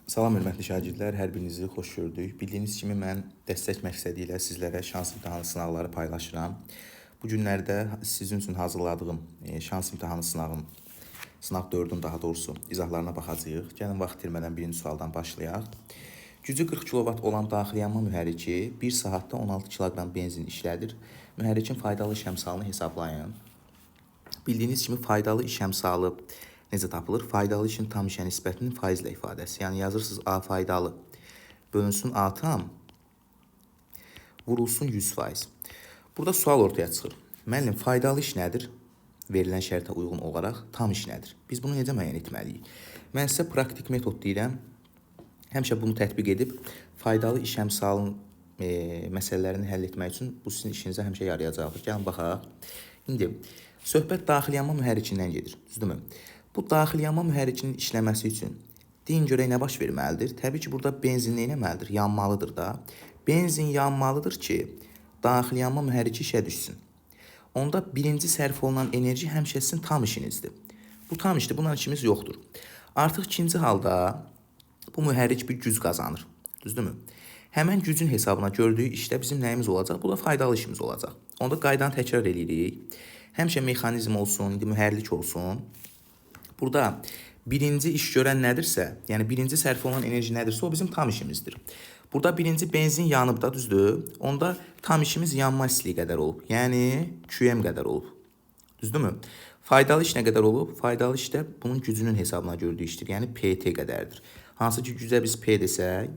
Salam hörmətli şagirdlər, hər birinizi xoş gördük. Bildiyiniz kimi mən dəstək məqsədi ilə sizlərə şans imtahanı sınaqları paylaşıram. Bu günlərdə sizin üçün hazırladığım şans imtahanı sınaq 4-ün daha doğrusu izahlarına baxacağıq. Gəlin vaxt itirmədən birinci sualdan başlayaq. Gücü 40 kilovat olan daxili yanma mühərriki 1 saatda 16 kiloqram benzin işlədir. Mühərrikin faydalı iş əmsalını hesablayın. Bildiyiniz kimi faydalı iş əmsalı necə tapılır? Faydalı işin tam işə nisbətinin faizlə ifadəsi. Yəni yazırsınız A faydalı bölünsün A tam vurulsun 100%. Burada sual ortaya çıxır. Müəllim, faydalı iş nədir? Verilən şərtə uyğun olaraq tam iş nədir? Biz bunu necə müəyyən etməliyik? Mən sizə praktik metod deyirəm. Həmişə bunu tətbiq edib faydalı iş əmsalının məsələlərini həll etmək üçün bu sizin işinizə həmişə yarayacaqdır. Gəlin baxaq. İndi söhbət daxili yanma mühərrikindən gedir. Düzdürmü? Bu daxili yanma mühərrikinin işləməsi üçün deyin görək nə baş verməlidir? Təbii ki, burada benzin nə etməlidir? Yanmalıdır da. Benzin yanmalıdır ki, daxili yanma mühərriki işə düşsün. Onda birinci sərf olunan enerji həmişə sizin tam işinizdir. Bu tam işdir, bundan işimiz yoxdur. Artıq ikinci halda bu mühərrik bir güc qazanır. Düzdürmü? Həmən gücün hesabına gördüyü işdə bizim nəyimiz olacaq? Bu da faydalı işimiz olacaq. Onda qaydanı təkrar edirik. Həmişə mexanizm olsun, indi mühərrik olsun. Burada birinci iş görən nədirsə, yəni birinci sərf olunan enerji nədirsə o bizim tam işimizdir. Burada birinci benzin yanıb da, düzdür? Onda tam işimiz yanma istiliyi qədər olub. Yəni QM qədər olub. Düzdürmü? Faydalı iş nə qədər olub? Faydalı iş də bunun gücünün hesabına gördüyü işdir. Yəni PT qədərdir. Hansı ki gücə biz P desək,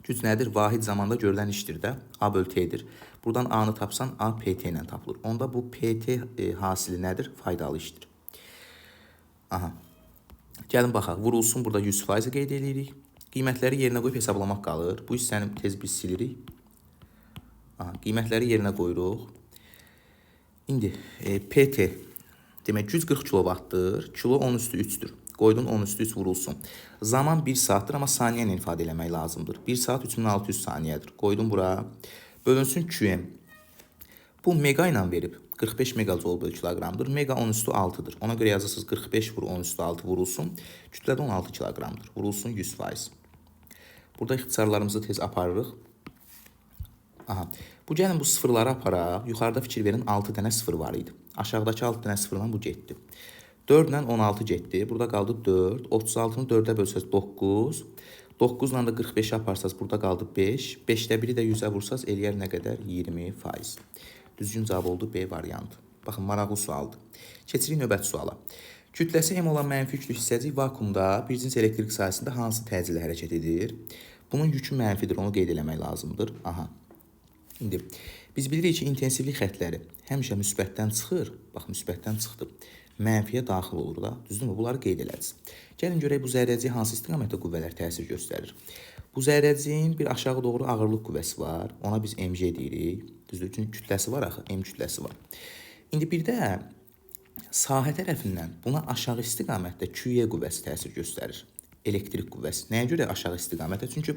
güc nədir? Vahid zamanda görülən işdir də. A bölü T'dir. Buradan A-nı tapsan A PT ilə tapılır. Onda bu PT hasili nədir? Faydalı işdir. Aha. Gəlin baxaq. Vurulsun burada 100% qeyd edirik. Qiymətləri yerinə qoyub hesablamaq qalır. Bu hissəni tez biz silirik. Aha. Qiymətləri yerinə qoyuruq. İndi PT demək 140 kilovatdır. Kilo 10 üstü 3'dür. Qoydun 10 üstü 3 vurulsun. Zaman 1 saatdir, amma saniyə ilə ifadə eləmək lazımdır. 1 saat 3600 saniyədir. Qoydum bura. Bölünsün QM. Bu mega ilə verib. 45 megajoule bölü kiloqramdır. Mega 10 üstü 6'dır. Ona göre yazırsınız 45 vur 10 üstü 6 vurulsun. Kütlədə 16 kiloqramdır. Vurulsun 100%. Burada ixtisarlarımızı tez aparırıq. Aha. Bu gəlin bu sıfırları aparaq. Yuxarıda fikir verin 6 dənə sıfır var idi. Aşağıdakı 6 dənə sıfırla bu getdi. 4 ilə 16 getdi. Burada qaldı 4. 36-nı 4-ə bölsəz 9. 9 ilə də 45-i aparsaz burada qaldı 5. 5-də 1-i də 100-ə vursaz eləyər nə qədər? 20%. Düzgün cavab oldu B variantı. Baxın, maraqlı sualdır. Keçirik növbəti suala. Kütləsi M olan mənfi yüklü hissəcik vakuumda bir cins elektrik sayəsində hansı təcillə hərəkət edir? Bunun yükü mənfidir, onu qeyd eləmək lazımdır. Aha. İndi biz bilirik ki, intensivlik xətləri həmişə müsbətdən çıxır. Bax, müsbətdən çıxdı. Mənfiyə daxil olur da. Düzdürmü? Bunları qeyd elədiniz. Gəlin görək bu zərrəciyə hansı istiqamətdə qüvvələr təsir göstərir. Bu zərrəciyin bir aşağı doğru ağırlıq qüvvəsi var. Ona biz mg deyirik. Düzdür? Çünki kütləsi var axı, m kütləsi var. İndi bir də sahə tərəfindən buna aşağı istiqamətdə QE qüvvəsi təsir göstərir. Elektrik qüvvəsi. Nəyə görə aşağı istiqamətdə? Çünki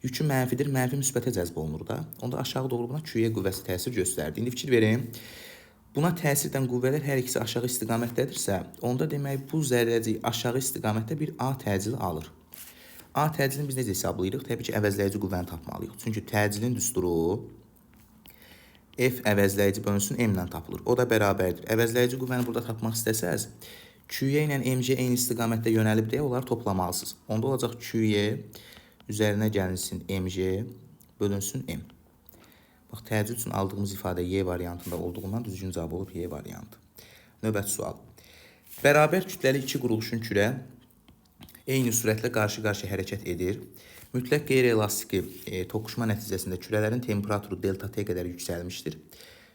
yükü mənfidir, mənfi müsbətə cəzb olunur da. Onda aşağı doğru buna QE qüvvəsi təsir göstərdi. İndi fikir verin. Buna təsir edən qüvvələr hər ikisi aşağı istiqamətdədirsə, onda demək bu zərrəcik aşağı istiqamətdə bir A təcili alır. A təcilini biz necə hesablayırıq? Təbii ki, əvəzləyici qüvvəni tapmalıyıq. Çünki təcilin düsturu F əvəzləyici bölünsün M ilə tapılır. O da bərabərdir. Əvəzləyici qüvvəni burada tapmaq istəsəz, QE ilə MC eyni istiqamətdə yönəlib deyə onları toplamalısınız. Onda olacaq QE üzərinə gəlinsin MC bölünsün M. Bax, təcil üçün aldığımız ifadə Y variantında olduğundan düzgün cavab olub Y variantı. Növbəti sual. Bərabər kütləli iki quruluşun kürə eyni sürətlə qarşı-qarşıya hərəkət edir. Mütləq qeyri-elastiki toqquşma nəticəsində kürələrin temperaturu delta T qədər yüksəlmişdir.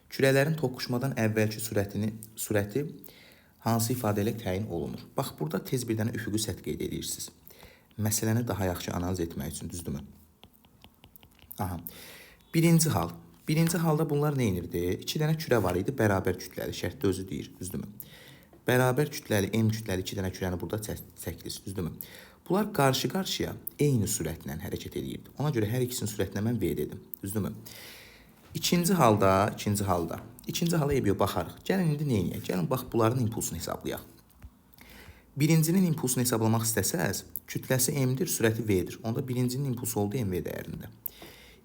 Kürələrin toqquşmadan əvvəlki sürəti hansı ifadə ilə təyin olunur? Bax, burada tez bir dənə üfüqi səth qeyd edirsiniz. Məsələni daha yaxşı analiz etmək üçün, düzdürmü? Aha. Birinci hal. Birinci halda bunlar nə inirdi? 2 dənə kürə var idi, bərabər kütləli. Şərtdə özü deyir, düzdürmü? Bərabər kütləli, M kütləli 2 dənə kürəni burada çəkdiniz, düzdürmü? Bunlar qarşı-qarşıya eyni sürətlə hərəkət edirdi. Ona görə hər ikisinin sürətinə mən V dedim, düzdürmü? İkinci hala baxarıq. Gəlin indi nə edək? Gəlin bax bunların impulsunu hesablayaq. Birincinin impulsunu hesablamaq istəsəz, kütləsi m-dir, sürəti v-dir. Onda birincinin impulsu oldu mv dəyərində.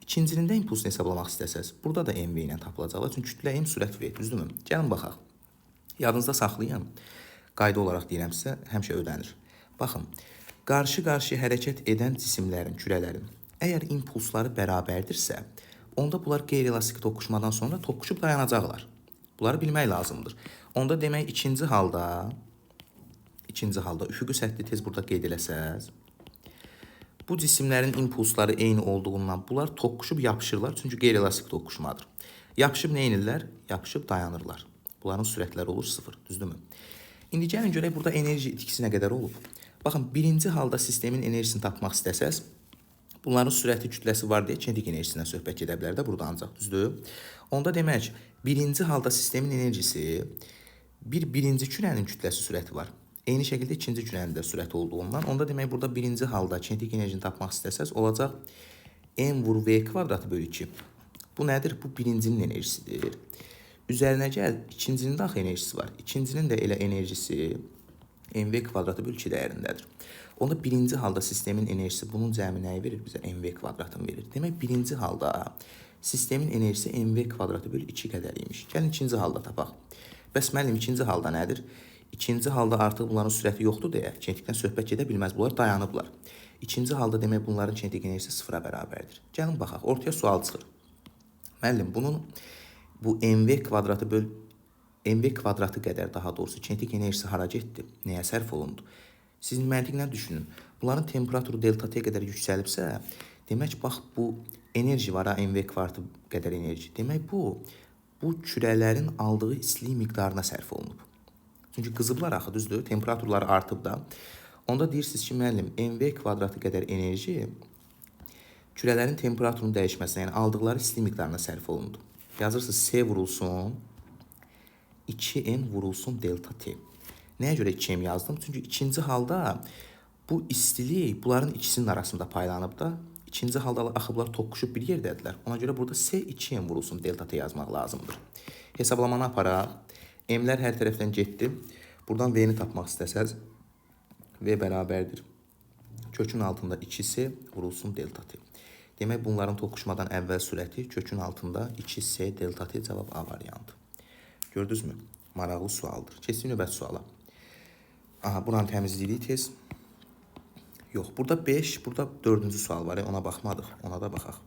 İkincinin də impulsunu hesablamaq istəsəz, burada da mv ilə tapılacaqlar. Çünki kütlə m, sürət v, düzdürmü? Gəlin baxaq. Yadınızda saxlayın. Qayda olaraq deyirəm sizə, həmişə ödənir. Baxın, qarşı-qarşıya hərəkət edən cisimlərin, kürələrin, əgər impulsları bərabərdirsə, onda bunlar qeyri-elastik toqquşmadan sonra toqquşub dayanacaqlar. Bunları bilmək lazımdır. Onda demək ikinci halda üfüqi səthi tez burada qeyd eləsəz, bu cisimlərin impulsları eyni olduğundan bunlar toqquşub yapışırlar, çünki qeyri-elastik toqquşmadır. Yapışıb nə edirlər? Yapışıb dayanırlar. Bunların sürətləri olur 0, düzdürmü? İndi gəlin görək burada enerji itkisi nə qədər olub. Baxın, birinci halda sistemin enerjisini tapmaq istəsəz, bunların sürəti, kütləsi var deyə kinetik enerjisindən söhbət gedə bilər də burada ancaq, düzdür? Onda demək, birinci halda sistemin enerjisi, birinci kürənin kütləsi, sürəti var. Eyni şəkildə ikinci kürənin də sürəti olduğundan, onda demək burada birinci halda kinetik enerjini tapmaq istəsəz, olacaq m vur v kvadratı bölü 2. Bu nədir? Bu birincinin enerjisidir. Üzərinə gəl, ikincinin də axı enerjisi var. İkincinin də elə enerjisi mv kvadratı bölü 2 dəyərindədir. Onda birinci halda sistemin enerjisi bunun cəmi nəyi verir? Bizə mv kvadratını verir. Demək, birinci halda sistemin enerjisi mv kvadratı bölü 2 qədər imiş. Gəlin ikinci halda tapaq. Bəs müəllim, ikinci halda nədir? İkinci halda artıq bunların sürəti yoxdur deyə kinetikdən söhbət gedə bilməz. Bunlar dayanıblar. İkinci halda demək bunların kinetik enerjisi 0-a bərabərdir. Gəlin baxaq, ortaya sual çıxır. Müəllim, bunun bu mv kvadratı qədər daha doğrusu kinetik enerjisi hara getdi? Nəyə sərf olundu? Siz məntiqlə düşünün. Bunların temperaturu delta t qədər yüksəlibsə, demək bax bu enerji var ha, mv kvadratı qədər enerji. Demək bu kürələrin aldığı istilik miqdarına sərf olunub. Çünki qızıblar axı, düzdür? Temperaturları artıb da. Onda deyirsiniz ki, müəllim, mv kvadratı qədər enerji kürələrin temperaturunun dəyişməsinə, yəni aldıqları istilik miqdarına sərf olundu. Yazırsınız S vurulsun 2m vurulsun delta t. Nəyə görə 2m yazdım? Çünki ikinci halda bu istilik bunların ikisinin arasında paylanıb da, ikinci halda axıblar toqquşub bir yerdədirlər. Ona görə burada S 2m vurulsun delta t yazmaq lazımdır. Hesablamanı aparaq. M'lər hər tərəfdən getdi. Buradan V-ni tapmaq istəsəz, V bərabərdir. Kökün altında 2S vurulsun delta t. Demək, bunların toqquşmadan əvvəl sürəti kökün altında 2S delta t, cavab A variantı. Gördünüzmü? Maraqlı sualdır. Keçdik növbəti suala. Aha, buranı təmizləyirik tez. Yox, burada 5, burada 4-cü sual var. Ona baxmadıq, ona da baxaq.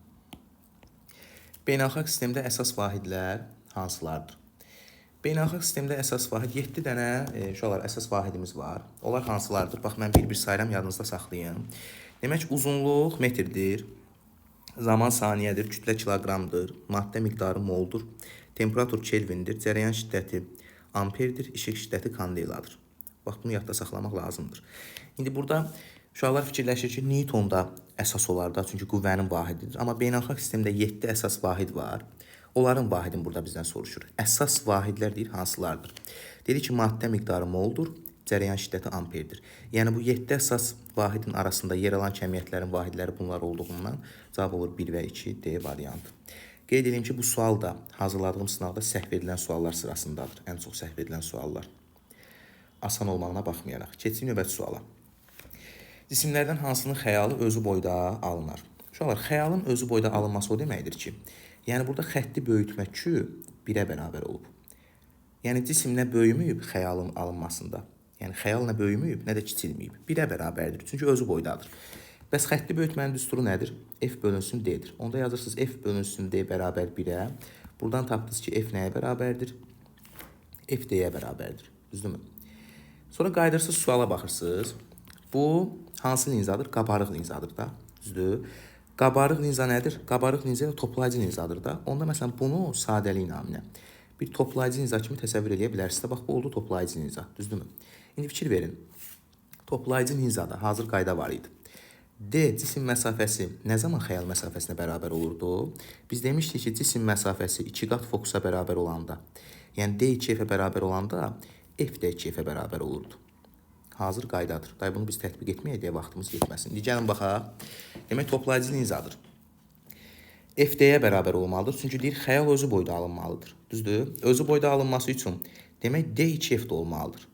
Beynəlxalq sistemdə əsas vahidlər hansılardır? Beynəlxalq sistemdə əsas vahid 7 dənə uşaqlar əsas vahidimiz var. Onlar hansılardır? Bax, mən bir-bir sayıram, yadınızda saxlayın. Demək, uzunluq metrdir, zaman saniyədir, kütlə kiloqramdır, maddə miqdarı moldur, temperatur kelvindir, cərəyan şiddəti amperdir, işıq şiddəti kandeladır. Bax, bunu yadda saxlamaq lazımdır. İndi burada uşaqlar fikirləşir ki, Newton da əsas olar da, çünki qüvvənin vahididir. Amma beynəlxalq sistemdə 7 əsas vahid var. Onların vahidini burada bizdən soruşur. Əsas vahidlər deyir, hansılardır? Dedi ki, maddə miqdarı moldur, cərəyan şiddəti amperdir. Yəni, bu 7 əsas vahidin arasında yer alan kəmiyyətlərin vahidləri bunlar olduğundan cavab olur 1 və 2, D variantı. Qeyd edeyim ki, bu sual da hazırladığım sınavda səhv edilən suallar sırasındadır. Ən çox səhv edilən suallar. Asan olmağına baxmayaraq. Keçdik növbəti suala. Cisimlərdən hansının xəyalı özü boyda alınar? Uşaqlar, xəyalın özü boyda alınması o deməkdir ki, yəni burada xətti böyütmə Q 1-ə bərabər olub. Yəni cisim nə böyüməyib xəyalın alınmasında. Yəni xəyal nə böyüməyib, nə də kiçilməyib. 1-ə bərabərdir, çünki özü boydadır. Bəs xətti böyütmənin düsturu nədir? F bölünsün D-dir. Onda yazırsınız F bölünsün D bərabər 1-ə. Buradan tapdınız ki, F nəyə bərabərdir? F D-yə bərabərdir. Düzdürmü? Sonra qayıdırsınız, suala baxırsınız. Bu hansı linzadır? Qabarıq linzadır da. Düzdür? Qabarıq linza nədir? Qabarıq linza toplayıcı linzadır da. Onda məsələn bunu sadəlik naminə bir toplayıcı linza kimi təsəvvür edə bilərsiniz. Bax, bu oldu toplayıcı linza. Düzdürmü? İndi fikir verin. Toplayıcı linzada hazır qayda var idi. D cisim məsafəsi nə zaman xəyal məsafəsinə bərabər olurdu? Biz demişdik ki, cisim məsafəsi 2 qat fokusa bərabər olanda, yəni D 2F-ə bərabər olanda F də 2F-ə bərabər olurdu. Hazır qaydadır. Day bunu biz tətbiq etməyə deyə vaxtımız yetməsin. İndi gəlin baxaq. Demək, toplayıcı linzadır. F D-yə bərabər olmalıdır. Çünki deyir, xəyal özü boyda alınmalıdır. Düzdür? Özü boyda alınması üçün demək D 2F də olmalıdır.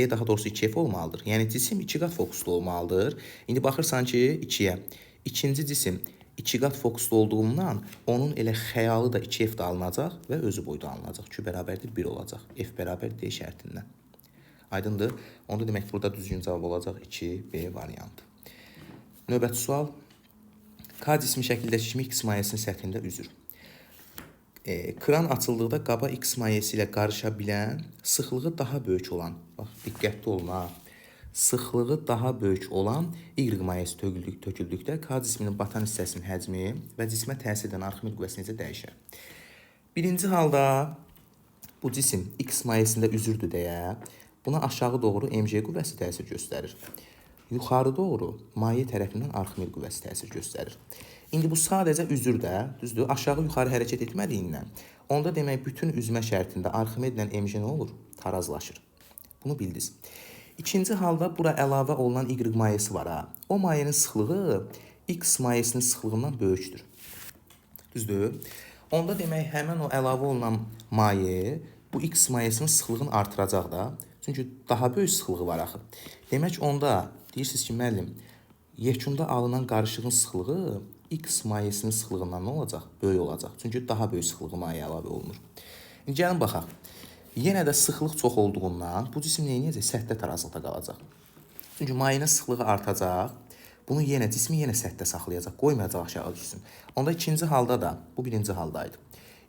daha doğrusu 2F olmalıdır. Yəni cisim 2 qat fokuslu olmalıdır. İndi baxırsan ki 2-yə. İkinci cisim 2 qat fokuslu olduğundan onun elə xəyalı da 2F də alınacaq və özü boyda alınacaq. Q bərabərdir 1 olacaq. F bərabər D şərtindən. Aydındır? Onda demək burada düzgün cavab olacaq 2B variantı. Növbəti sual. K cismi şəkildəki kimi X mayesinin səthində üzür. Kran açıldıqda qaba X mayesi ilə qarışa bilən, sıxlığı daha böyük olan, bax, diqqətli olun ha, sıxlığı daha böyük olan Y mayesi töküldükdə K cisminin batan hissəsinin həcmi və cismə təsir edən Arximed qüvvəsi necə dəyişər? Birinci halda bu cisim X mayesində üzürdü deyə buna aşağı doğru mc qüvvəsi təsir göstərir. Yuxarı doğru maye tərəfindən Arximed qüvvəsi təsir göstərir. İndi bu sadəcə üzür də, düzdür, aşağı yuxarı hərəkət etmədiyindən, onda demək bütün üzmə şərtində Arximed ilə mc nə olur? Tarazlaşır. Bunu bildiniz. İkinci halda bura əlavə olunan Y mayesi var ha. O mayenin sıxlığı X mayesinin sıxlığından böyükdür. Düzdür? Onda demək həmin o əlavə olunan maye bu X mayesinin sıxlığını artıracaq da. Çünki daha böyük sıxlığı var axı. Demək onda deyirsiniz ki, müəllim, yekunda alınan qarışığın sıxlığı X mayesinin sıxlığından nə olacaq? Böyük olacaq. Çünki daha böyük sıxlığı maye əlavə olunur. İndi gəlin baxaq. Yenə də sıxlıq çox olduğundan bu cisim neyəcək? Səthdə tarazlıqda qalacaq. Çünki mayenin sıxlığı artacaq. Bunu yenə cismi səthdə saxlayacaq. Qoymayacaq aşağı düşsün. Onda ikinci halda da, bu birinci haldaydı.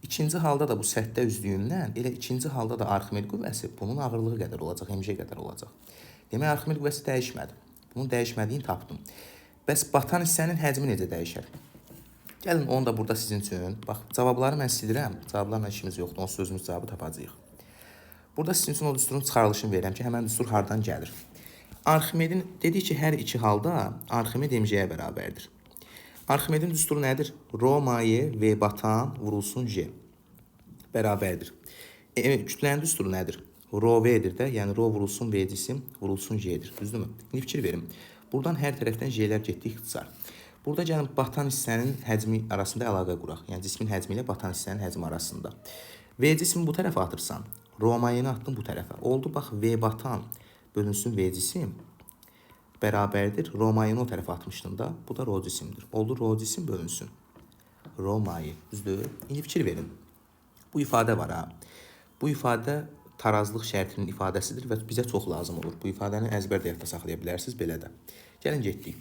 İkinci halda da bu səthdə üzdüyündən elə ikinci halda da Arximed qüvvəsi bunun ağırlığı qədər olacaq, mc qədər olacaq. Demək Arximed qüvvəsi dəyişmədi. Bunun dəyişmədiyini tapdım. Bəs batan hissənin həcmi necə dəyişər? Gəlin onu da burada sizin üçün. Bax, cavabları mən silirəm. Cavablarla işimiz yoxdur. Onsuz özümüz cavabı tapacağıq. Burada sizin üçün o düsturun çıxarılışını verirəm ki, həmən düstur hardan gəlir. Arximedin dedik ki, hər iki halda Arximed mc-yə bərabərdir. Arximedin düsturu nədir? Rho maye V batan vurulsun J bərabərdir. Kütlənin düsturu nədir? Rho V-dir də, yəni Rho vurulsun V cisim vurulsun J-dir. Düzdürmü? İndi fikir verin. Buradan hər tərəfdən J-lər getdi ixtisar. Burada gəlin batan hissənin həcmi arasında əlaqə quraq. Yəni cismin həcmi ilə batan hissənin həcmi arasında. V cismi bu tərəfə atırsan, Rho mayeni attın bu tərəfə. Oldu bax V batan bölünsün V cisim bərabərdir. Rho mayeni o tərəfə atmışdın da. Bu da Rho cisimdir. Oldu Rho cisim bölünsün. Rho maye. Düzdür? İndi fikir verin. Bu ifadə var ha. Bu ifadə tarazlıq şərtinin ifadəsidir və bizə çox lazım olur. Bu ifadəni əzbərdə yadda saxlaya bilərsiniz belə də. Gəlin getdik.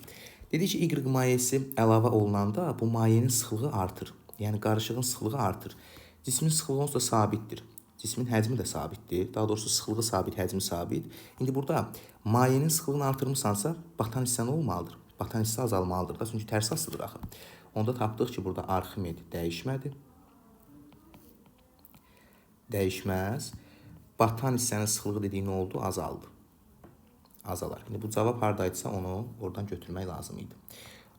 Dedik ki, Y mayesi əlavə olunanda bu mayenin sıxlığı artır. Yəni qarışığın sıxlığı artır. Cismin sıxlığı onsuz da sabitdir. Cismin həcmi də sabitdir. Daha doğrusu sıxlığı sabit, həcmi sabit. İndi burada mayenin sıxlığını artırmışsansa batan hissə nə olmalıdır? Batan hissə azalmalıdır da. Çünki tərs asılıdır axı. Onda tapdıq ki, burada Arximed dəyişmədi. Dəyişməz. Batan hissənin sıxlığı dediyi nə oldu? Azaldı. Azalar. İndi bu cavab hardaydısa onu oradan götürmək lazım idi.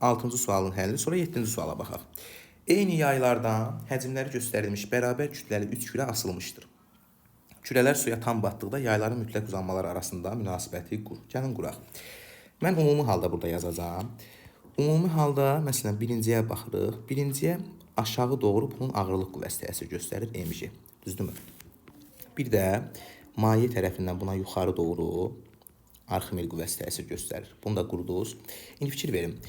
6-cı sualın həlli. Sonra 7-ci suala baxaq. Eyni yaylardan həcmləri göstərilmiş bərabər kütləli 3 külə asılmışdır. Külələr suya tam batdıqda yayların mütləq uzanmaları arasında münasibəti qur. Gəlin quraq. Mən ümumi halda burada yazacağam. Ümumi halda, məsələn, birinciyə baxırıq. Birinciyə aşağı doğru bunun ağırlıq qüvvəsi təsir göstərir, mc. Düzdürmü? Bir də maye tərəfindən buna yuxarı doğru Arximed qüvvəsi təsir göstərir. Bunu da qurdunuz. İndi fikir verin.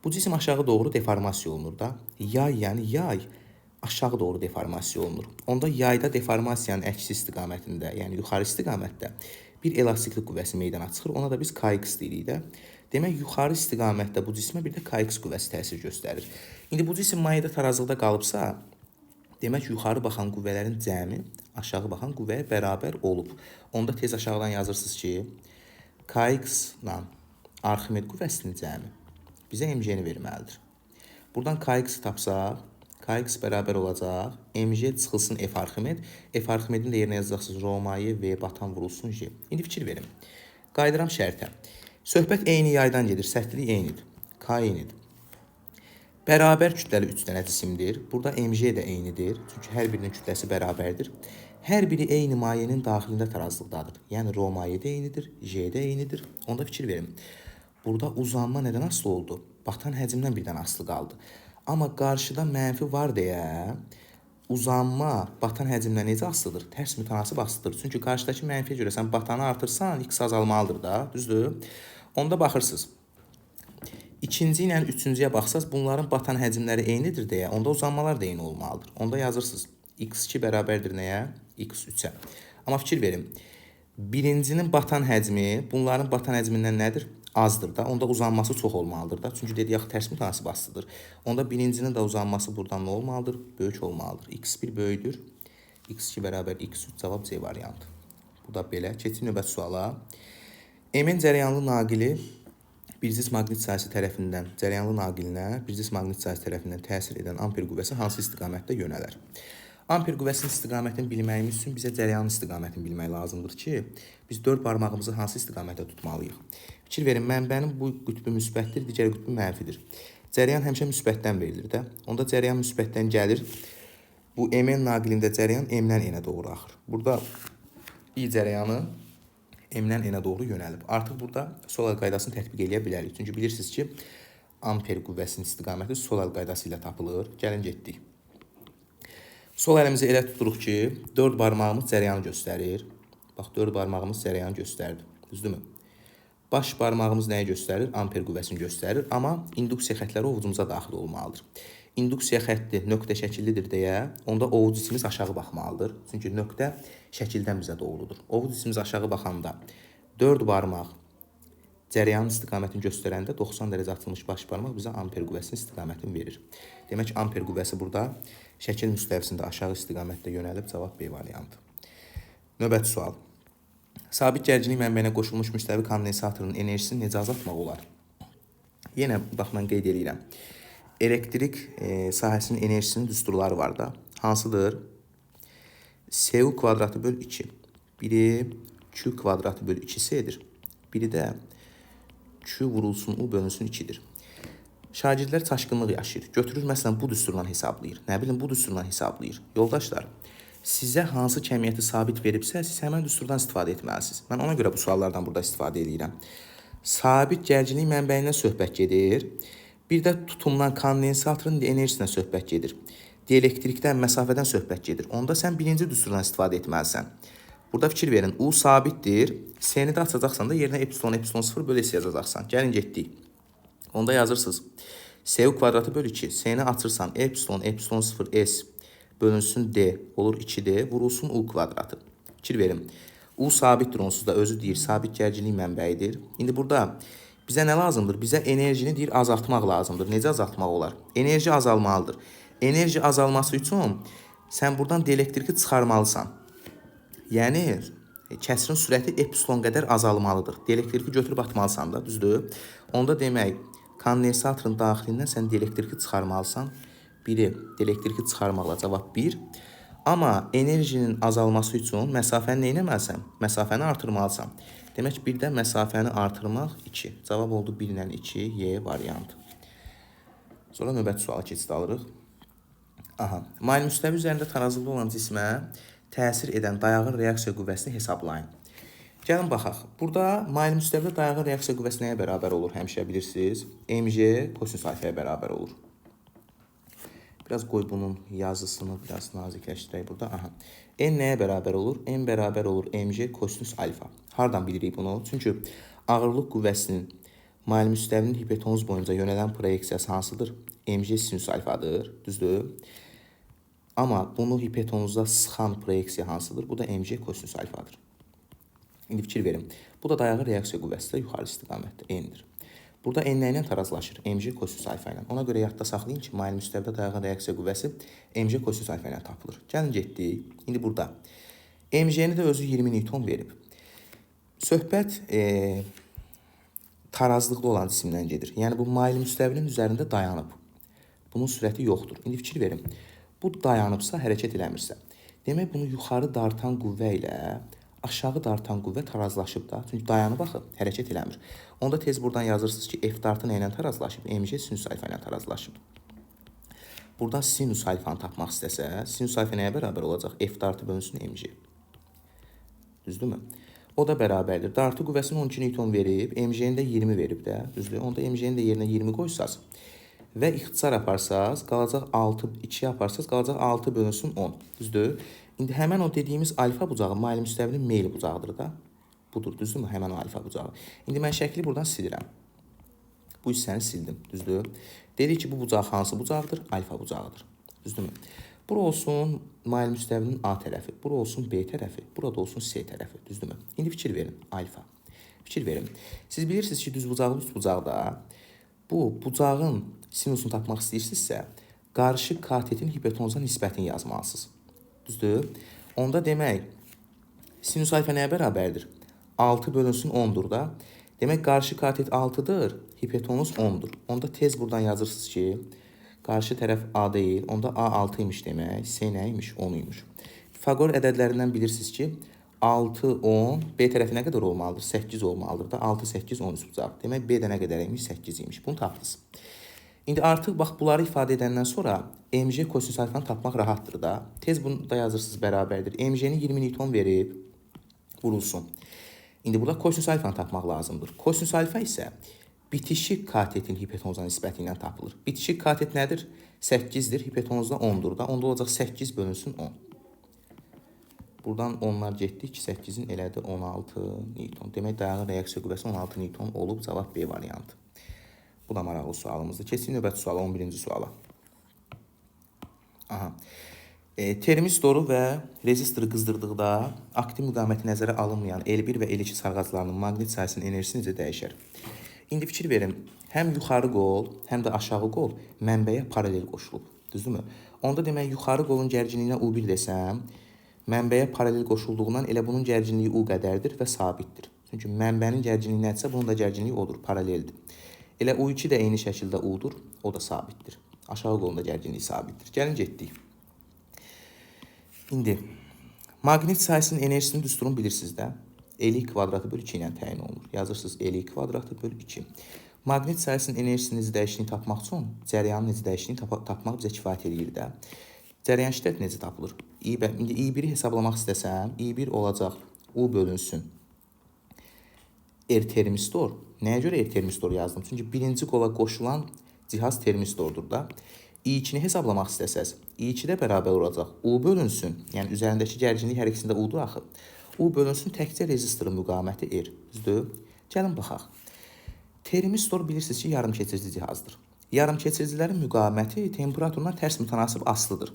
Bu cisim aşağı doğru deformasiya olunur da. Yay, yəni yay aşağı doğru deformasiya olunur. Onda yayda deformasiyanın əksi istiqamətində, yəni yuxarı istiqamətdə bir elastiklik qüvvəsi meydana çıxır. Ona da biz Kx deyirik də. Demək, yuxarı istiqamətdə bu cismə bir də Kx qüvvəsi təsir göstərir. İndi bu cisim mayedə tarazlıqda qalıbsa, demək, yuxarı baxan qüvvələrin cəmi aşağı baxan qüvvəyə bərabər olub. Onda tez aşağıdan yazırsınız ki, Kx ilə Arximed qüvvəsinin cəmi bizə mc-ni verməlidir. Buradan Kx tapsaq, Kx bərabər olacaq. mc çıxılsın F Arximed. F Arximedin də yerinə yazacaqsınız Rho maye V batan vurulsun J. İndi fikir verin. Qaydıram şərtə. Söhbət eyni yaydan gedir. Sərtlik eynidir. K eynidir. Bərabər kütləli 3 dənə cisimdir. Burada mc də eynidir. Çünki hər birinin kütləsi bərabərdir. Hər biri eyni mayenin daxilində tarazlıqdadır. Yəni Rho maye də eynidir, J də eynidir. Onda fikir verin. Burada uzanma nədən asılı oldu? Batan həcmdən birdən asılı qaldı. Amma qarşıda mənfi var deyə uzanma batan həcmdən necə asılıdır? Tərs mütənasib asılıdır. Çünki qarşıdakı mənfiyə görə sən batanı artırsan, x azalmalıdır da, düzdür? Onda baxırsınız. İkinci ilə üçüncüyə baxsaz, bunların batan həcmləri eynidir deyə, onda uzanmalar da eyni olmalıdır. Onda yazırsınız, x2 bərabərdir nəyə? x3-ə. Amma fikir verin, birincinin batan həcmi, bunların batan həcmindən nədir? Azdır da, onda uzanması çox olmalıdır da. Çünki dedik, tərs mütənasib asılıdır. Onda birincinin də uzanması buradan nə olmalıdır? Böyük olmalıdır. x1 böyüdür, x2 bərabər x3, cavab C variantı. Bu da belə. Keçin növbət suala. M-in cərəyanlı naqili bir cis maqnit sahəsi tərəfindən, cərəyanlı naqilinə bir cis maqnit sahəsi tərəfindən təsir edən amper qüvvəsi hansı istiqamətdə yönələr? Amper qüvvəsinin istiqamətini bilməyimiz üçün bizə cərəyanın istiqamətini bilmək lazımdır ki, biz 4 barmağımızı hansı istiqamətdə tutmalıyıq? Fikir verin, mənbənin bu qütbü müsbətdir, digər qütbü mənfidir. Cərəyan həmişə müsbətdən verilir də. Onda cərəyan müsbətdən gəlir. Bu M-in naqilində cərəyan M-dən N-ə doğru axır. Burada I cərəyanı M-dən N-ə doğru yönəlib. Artıq burada sol əl qaydasını tətbiq edə bilərik. Çünki bilirsiniz ki, amper qüvvəsinin istiqaməti sol əl qaydası ilə tapılır. Gəlin getdik. Sol əlimizi elə tuturuq ki, 4 barmağımız cərəyanı göstərir. Bax, 4 barmağımız cərəyanı göstərdi. Düzdürmü? Baş barmağımız nəyi göstərir? Amper qüvvəsini göstərir. Amma induksiya xətləri ovucumuza daxil olmalıdır. İnduksiya xətti nöqtə şəkillidir deyə, onda ovuc içimiz aşağı baxmalıdır. Çünki nöqtə şəkildən bizə doğrudur. Ovuc içimiz aşağı baxanda 4 barmaq cərəyanın istiqamətini göstərəndə 90 dərəcə açılmış baş barmaq bizə amper qüvvəsinin istiqamətini verir. Demək, amper qüvvəsi burada şəkil müstəvisində aşağı istiqamətdə yönəlib, cavab B variantı. Növbəti sual. Sabit gərginlik mənbəyinə qoşulmuş müstəvi kondensatorun enerjisini necə azaltmaq olar? Yenə bax, mən qeyd edirəm. Elektrik sahəsinin enerjisinin düsturları var da. Hansıdır? Cu kvadratı böl 2. Biri Q kvadratı böl 2-s'dir. Biri də Q vurulsun U bölünsün 2-dir. Şagirdlər çaşqınlıq yaşayır. Götürür, məsələn, bu düsturla hesablayır. Nə bilim, bu düsturla hesablayır. Yoldaşlar, sizə hansı kəmiyyəti sabit veribsə, siz həmən düsturdan istifadə etməlisiniz. Mən ona görə bu suallardan burada istifadə edirəm. Sabit gərginlik mənbəyindən söhbət gedir. Bir də tutumdan, kondensatorun enerjisindən söhbət gedir. Dielektrikdən, məsafədən söhbət gedir. Onda sən birinci düsturdan istifadə etməlisən. Burada fikir verin, U sabitdir. S-ni də açacaqsan da yerinə epsilon 0 bölü S yazacaqsan. Gəlin getdik. Onda yazırsınız. Cu kvadratı böl 2. S-ni açırsan epsilon 0 S bölünsün D olur 2D vurulsun U kvadratı. Fikir verin. U sabitdir, onsuz da özü deyir, sabit gərginlik mənbəyidir. İndi burada bizə nə lazımdır? Bizə enerjini deyir azaltmaq lazımdır. Necə azaltmaq olar? Enerji azalmalıdır. Enerji azalması üçün sən buradan dielektriki çıxarmalısan. Yəni, kəsirin sürəti epsilon qədər azalmalıdır. Dielektriki götürüb atmalısan da, düzdür? Onda demək, kondensatorun daxilindən sən dielektriki çıxarmalısan. Biri dielektriki çıxarmaqla cavab 1. Amma enerjinin azalması üçün məsafəni nə etməlisən? Məsafəni artırmalısan. Demək, bir də məsafəni artırmaq 2. Cavab oldu 1 ilə 2, Y variantı. Sonra növbəti suala keçid alırıq. Aha, mayil müstəvi üzərində tarazlıqda olan cismə təsir edən dayağın reaksiya qüvvəsini hesablayın. Gəlin baxaq. Burada mayil müstəvidə dayağın reaksiya qüvvəsi nəyə bərabər olur? Həmişə bilirsiniz. Mg kosinus alfaya bərabər olur. Biraz qoy bunun yazısını biraz nazikləşdirək burada. Aha. N nəyə bərabər olur? N bərabər olur mg kosinus alfa. Hardan bilirik bunu? Çünki ağırlıq qüvvəsinin mayil müstəvinin hipotenuz boyunca yönələn proyeksiyası hansıdır? Mg sinus alfadır, düzdür? Amma bunu hipotenuzda sıxan proyeksiya hansıdır? Bu da mg kosinus alfadır. İndi fikir verin. Bu da dayağın reaksiya qüvvəsi də yuxarı istiqamətdə N'dir. Burada N ilə tarazlaşır, mg kosinus alfa ilə. Ona görə yadda saxlayın ki, mayil müstəvidə dayağın reaksiya qüvvəsi mg kosinus alfa ilə tapılır. Gəlin getdik. İndi burada mg-ni də özü 20 Newton verib. Söhbət tarazlıqda olan cisimdən gedir. Yəni, bu mayil müstəvinin üzərində dayanıb. Bunun sürəti yoxdur. İndi fikir verin. Bu dayanıbsa, hərəkət eləmirsə. Demək, bunu yuxarı dartan qüvvə ilə aşağı dartan qüvvə tarazlaşıb da. Çünki dayanıb axı, hərəkət eləmir. Onda tez buradan yazırsınız ki, F dartı nə ilə tarazlaşıb? Mg sinus alfa ilə tarazlaşıb. Buradan sinus alfanı tapmaq istəsə, sinus alfa nəyə bərabər olacaq? F dartı bölünsün mg. Düzdürmü? O da bərabərdir. Dartı qüvvəsini 12 Newton verib, mg-ni də 20 verib də. Düzdür? Onda mg-ni də yerinə 20 qoysaz, və ixtisar aparsaz, qalacaq 6, 2 aparsaz, qalacaq 6 bölünsün 10. Düzdür? İndi həmən o dediyimiz alfa bucağı mail müstəvinin meyl bucağıdır da. Budur, düzdürmü? Həmən o alfa bucağı. İndi mən şəkli buradan silirəm. Bu hissəni sildim, düzdür? Dedik ki, bu bucaq hansı bucaqdır? Alfa bucağıdır. Düzdürmü? Bura olsun mail müstəvinin A tərəfi, bura olsun B tərəfi, burada olsun C tərəfi, düzdürmü? İndi fikir verin, alfa. Fikir verin. Siz bilirsiniz ki, düz bucaqlı üst bucaqda bu bucağın sinusunu tapmaq istəyirsinizsə, qarşı katetin hipotenuza nisbətini yazmalısınız. Düzdür? Onda demək, sinus alfa nəyə bərabərdir? 6 bölünsün 10'dur da. Demək, qarşı katet 6'dır, hipotenuz 10'dur. Onda tez buradan yazırsınız ki, qarşı tərəf A deyil, onda A 6 imiş demək, C nə imiş? 10 imiş. Pifagor ədədlərindən bilirsiniz ki, 6, 10, B tərəfi nə qədər olmalıdır? 8 olmalıdır da, 6, 8, 10 bucaq. Demək, B də nə qədər imiş? 8 imiş. Bunu tapdınız. İndi artıq bax, bunları ifadə edəndən sonra mg kosinus alfanı tapmaq rahatdır da. Tez bunu da yazırsınız bərabərdir. mg'ni 20 Newton verib, vurulsun. İndi burada kosinus alfanı tapmaq lazımdır. Kosinus alfa isə bitişik katetin hipotenuza nisbəti ilə tapılır. Bitişik katet nədir? 8'dir, hipotenuzda 10'dur da. Onda olacaq 8 bölünsün 10. Buradan onlar getdik ki, 8'in elədi 16 Newton. Demək, dayanır reaksiya qüvvəsi 16 Newton olub, cavab B variantı. Bu da maraqlı sualımızdır. Keçin növbəti suala, 11-ci suala. Aha. Termistoru və rezistoru qızdırdıqda aktiv müqaməti nəzərə alınmayan L1 və L2 sarğaclarının maqnit sayəsinin enerjisi necə dəyişər? İndi fikir verin, həm yuxarı qol, həm də aşağı qol mənbəyə paralel qoşulub. Düzdürmü? Onda demək, yuxarı qolun gərginliyinə U1 desəm, mənbəyə paralel qoşulduğundan elə bunun gərginliyi U qədərdir və sabitdir. Çünki mənbənin gərginliyi nədirsə, bunun da gərginliyi odur, paraleldir. Elə U2 də eyni şəkildə U'dur, o da sabitdir. Aşağı qolun da gərginliyi sabitdir. Gəlin getdik. İndi, maqnit sayəsinin enerjisini düsturunu bilirsiniz də. L kvadratı bölü 2 ilə təyin olunur. Yazırsınız L kvadratı bölü 2. Maqnit sayəsinin enerjisinin necə dəyişdiyini tapmaq üçün cəryanın necə dəyişdiyini tapmaq bizə kifayət edir də. Cəryan şiddəti necə tapılır? İndi I1'i hesablamaq istəsəm, I1 olacaq U bölünsün R termistor. Nəyə görə R termistor yazdım? Çünki birinci qola qoşulan cihaz termistordur da. I2'ni hesablamaq istəsəz, I2 də bərabər olacaq. U bölünsün, yəni üzərindəki gərginlik hər ikisində U'dur axı. U bölünsün təkcə rezistorun müqaməti R. Düzdür? Gəlin baxaq. Termistor bilirsiniz ki, yarım keçirici cihazdır. Yarım keçiricilərin müqaməti temperaturuna tərs mütənasib asılıdır.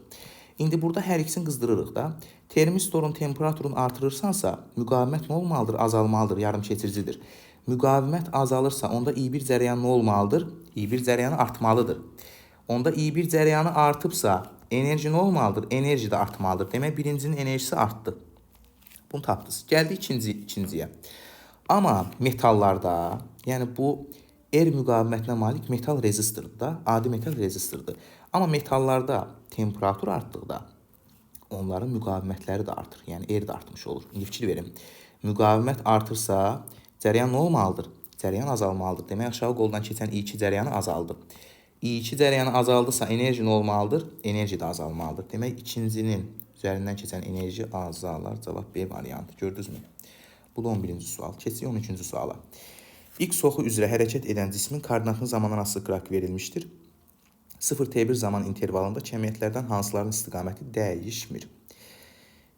İndi burada hər ikisini qızdırırıq da. Termistorun temperaturunu artırırsansa, müqavimət nə olmalıdır? Azalmalıdır, yarım keçiricidir. Müqavimət azalırsa, onda I1 cəryanı nə olmalıdır? I1 cəryanı artmalıdır. Onda I1 cəryanı artıbsa, enerji nə olmalıdır? Enerji də artmalıdır. Demək, birincinin enerjisi artdı. Bunu tapdınız. Gəldi ikinciyə. Amma metallarda, yəni bu R müqavimətinə malik metal rezistordur da, adi metal rezistordur. Amma metallarda temperatur artdıqda onların müqavimətləri də artır. Yəni R də artmış olur. İndi fikir verin. Müqavimət artırsa, cəryan nə olmalıdır? Cəryan azalmalıdır. Demək, aşağı qoldan keçən I2 cəryanı azaldı. I2 cəryanı azaldısa, enerji nə olmalıdır? Enerji də azalmalıdır. Demək, ikincinin üzərindən keçən enerji azalar. Cavab B variantı. Gördünüzmü? Bu da 11-ci sual. Keçirik 13-cü suala. X oxu üzrə hərəkət edən cismin koordinatının zamandan asılı qrafik verilmişdir. 0T1 zaman intervalında kəmiyyətlərdən hansıların istiqaməti dəyişmir.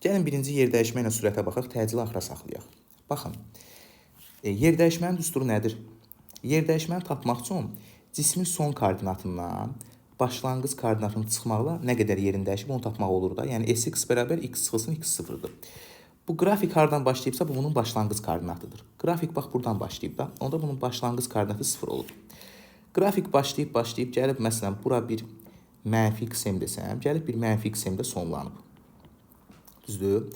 Gəlin birinci yer dəyişmə ilə sürətə baxaq, təcili axıra saxlayaq. Baxın, yer dəyişmənin düsturu nədir? Yer dəyişməni tapmaq üçün cismin son koordinatından başlanğıc koordinatını çıxmaqla nə qədər yerin dəyişib onu tapmaq olur da. Yəni Sx bərabər x çıxılsın x0'dır. Bu qrafik hardan başlayıbsa bu bunun başlanğıc koordinatıdır. Qrafik bax buradan başlayıb da, onda bunun başlanğıc koordinatı 0 olur. Qrafik başlayıb gəlib məsələn bura bir mənfi qism desəm, gəlib bir mənfi qismdə sonlanıb. Düzdür?